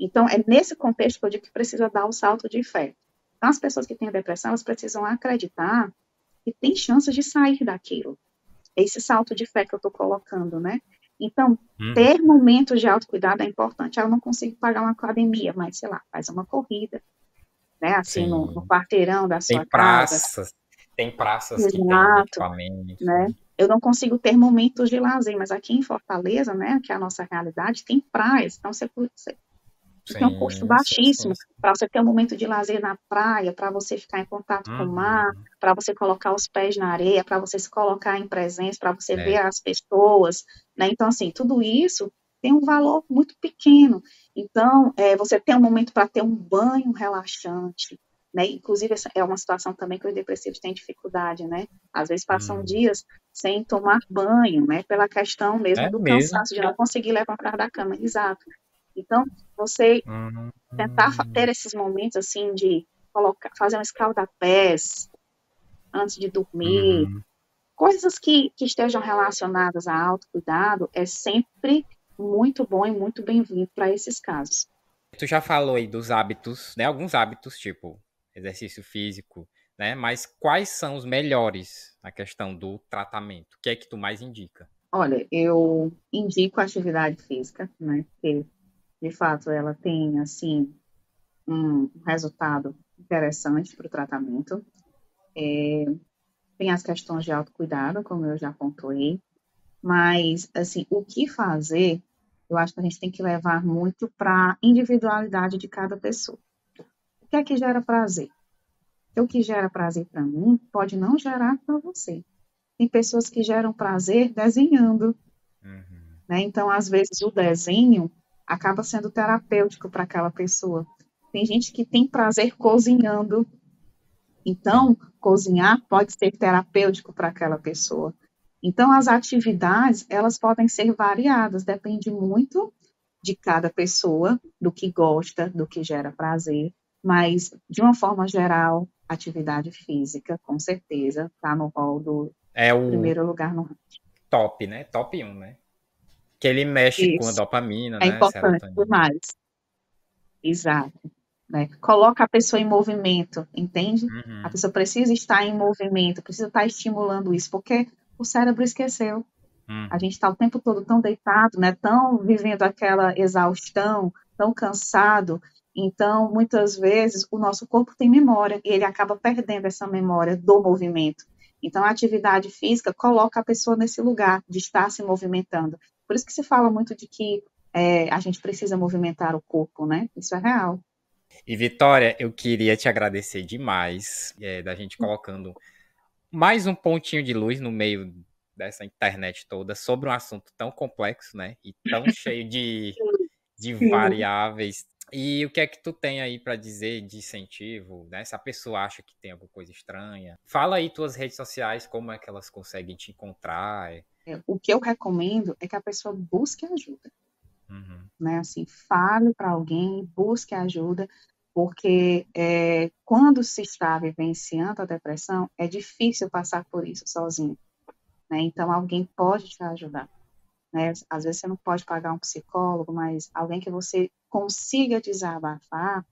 Então, é nesse contexto que eu digo que precisa dar o salto de fé. Então, as pessoas que têm depressão, elas precisam acreditar que tem chances de sair daquilo. É esse salto de fé que eu estou colocando, né? Então, Uhum. ter momentos de autocuidado é importante. Eu não consigo pagar uma academia, mas, sei lá, faz uma corrida, né? Assim, no Sim. quarteirão da sua casa. Tem praças que têm Exato, equipamentos, né? né? Eu não consigo ter momentos de lazer, mas aqui em Fortaleza, né, que é a nossa realidade, tem praias, então você tem um custo Sim, sim, sim, baixíssimo sim. para você ter um momento de lazer na praia, para você ficar em contato com o mar, Uhum. para você colocar os pés na areia, para você se colocar em presença, para você ver É. as pessoas, né? Então, assim, tudo isso tem um valor muito pequeno. Então, você tem um momento para ter um banho relaxante, né? Inclusive, essa é uma situação também que os depressivos têm dificuldade, né? Às vezes passam Uhum. dias sem tomar banho, né? Pela questão mesmo É do mesmo. cansaço, de não conseguir levantar da cama. Exato. Então, você Uhum. tentar ter esses momentos assim de fazer um escaldapés antes de dormir, Uhum. coisas que estejam relacionadas a autocuidado é sempre muito bom e muito bem-vindo para esses casos. Tu já falou aí dos hábitos, né? Alguns hábitos, tipo exercício físico, né? Mas quais são os melhores na questão do tratamento? O que é que tu mais indica? Olha, eu indico a atividade física, né? Porque de fato ela tem assim um resultado interessante para o tratamento. Tem as questões de autocuidado, como eu já pontuei. Mas, assim, o que fazer, eu acho que a gente tem que levar muito para a individualidade de cada pessoa. O que é que gera prazer? Porque o que gera prazer para mim pode não gerar para você. Tem pessoas que geram prazer desenhando, Uhum. né? Então, às vezes, o desenho acaba sendo terapêutico para aquela pessoa. Tem gente que tem prazer cozinhando, Sim. então, cozinhar pode ser terapêutico para aquela pessoa. Então, as atividades, elas podem ser variadas, depende muito de cada pessoa, do que gosta, do que gera prazer, mas, de uma forma geral, atividade física, com certeza, está no rol do É o primeiro lugar no top, né? Top um, né? Que ele mexe com a isso. dopamina, É né? importante Serotonina. demais. Exato. Né? Coloca a pessoa em movimento, entende? A Uhum. pessoa precisa estar em movimento, precisa estar estimulando isso, porque o cérebro esqueceu. A Uhum. gente está o tempo todo tão deitado, né? Tão vivendo aquela exaustão, tão cansado. Então, muitas vezes, o nosso corpo tem memória e ele acaba perdendo essa memória do movimento. Então, a atividade física coloca a pessoa nesse lugar de estar se movimentando. Por isso que se fala muito de que a gente precisa movimentar o corpo, né? Isso é real. E Vitória, eu queria te agradecer demais da gente colocando mais um pontinho de luz no meio dessa internet toda sobre um assunto tão complexo, né? E tão cheio de Sim. variáveis. E o que é que tu tem aí para dizer de incentivo, né? Se a pessoa acha que tem alguma coisa estranha, fala aí tuas redes sociais, como é que elas conseguem te encontrar. O que eu recomendo é que a pessoa busque ajuda, Uhum. né? Assim, fale para alguém, busque ajuda, porque quando se está vivenciando a depressão, é difícil passar por isso sozinho. né? Então, alguém pode te ajudar, né? Às vezes você não pode pagar um psicólogo, mas alguém que você consiga desabafar,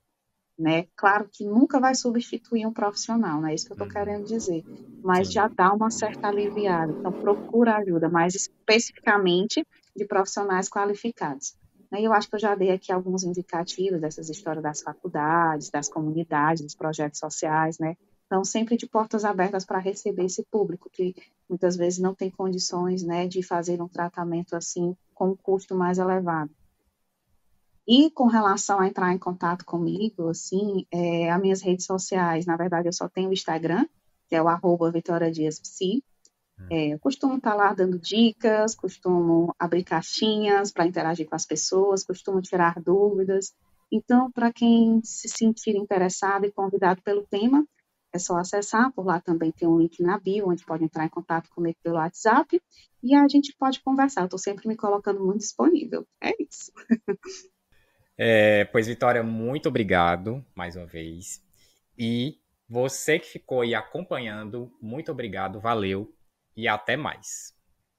né? Claro que nunca vai substituir um profissional, não é isso que eu estou querendo dizer, mas Sim. já dá uma certa aliviada. Então, procura ajuda, mais especificamente de profissionais qualificados. E eu acho que eu já dei aqui alguns indicativos dessas histórias das faculdades, das comunidades, dos projetos sociais, né? Então, sempre de portas abertas para receber esse público que muitas vezes não tem condições, né, de fazer um tratamento assim com um custo mais elevado. E com relação a entrar em contato comigo, assim, as minhas redes sociais, na verdade, eu só tenho o Instagram, que é o @VitoriaDiasPsi. Eu costumo estar lá dando dicas, costumo abrir caixinhas para interagir com as pessoas, costumo tirar dúvidas. Então, para quem se sentir interessado e convidado pelo tema, é só acessar, por lá também tem um link na bio, onde pode entrar em contato comigo pelo WhatsApp, e a gente pode conversar. Eu estou sempre me colocando muito disponível. É isso. Pois, Vitória, muito obrigado mais uma vez. E você que ficou aí acompanhando, muito obrigado, valeu e até mais.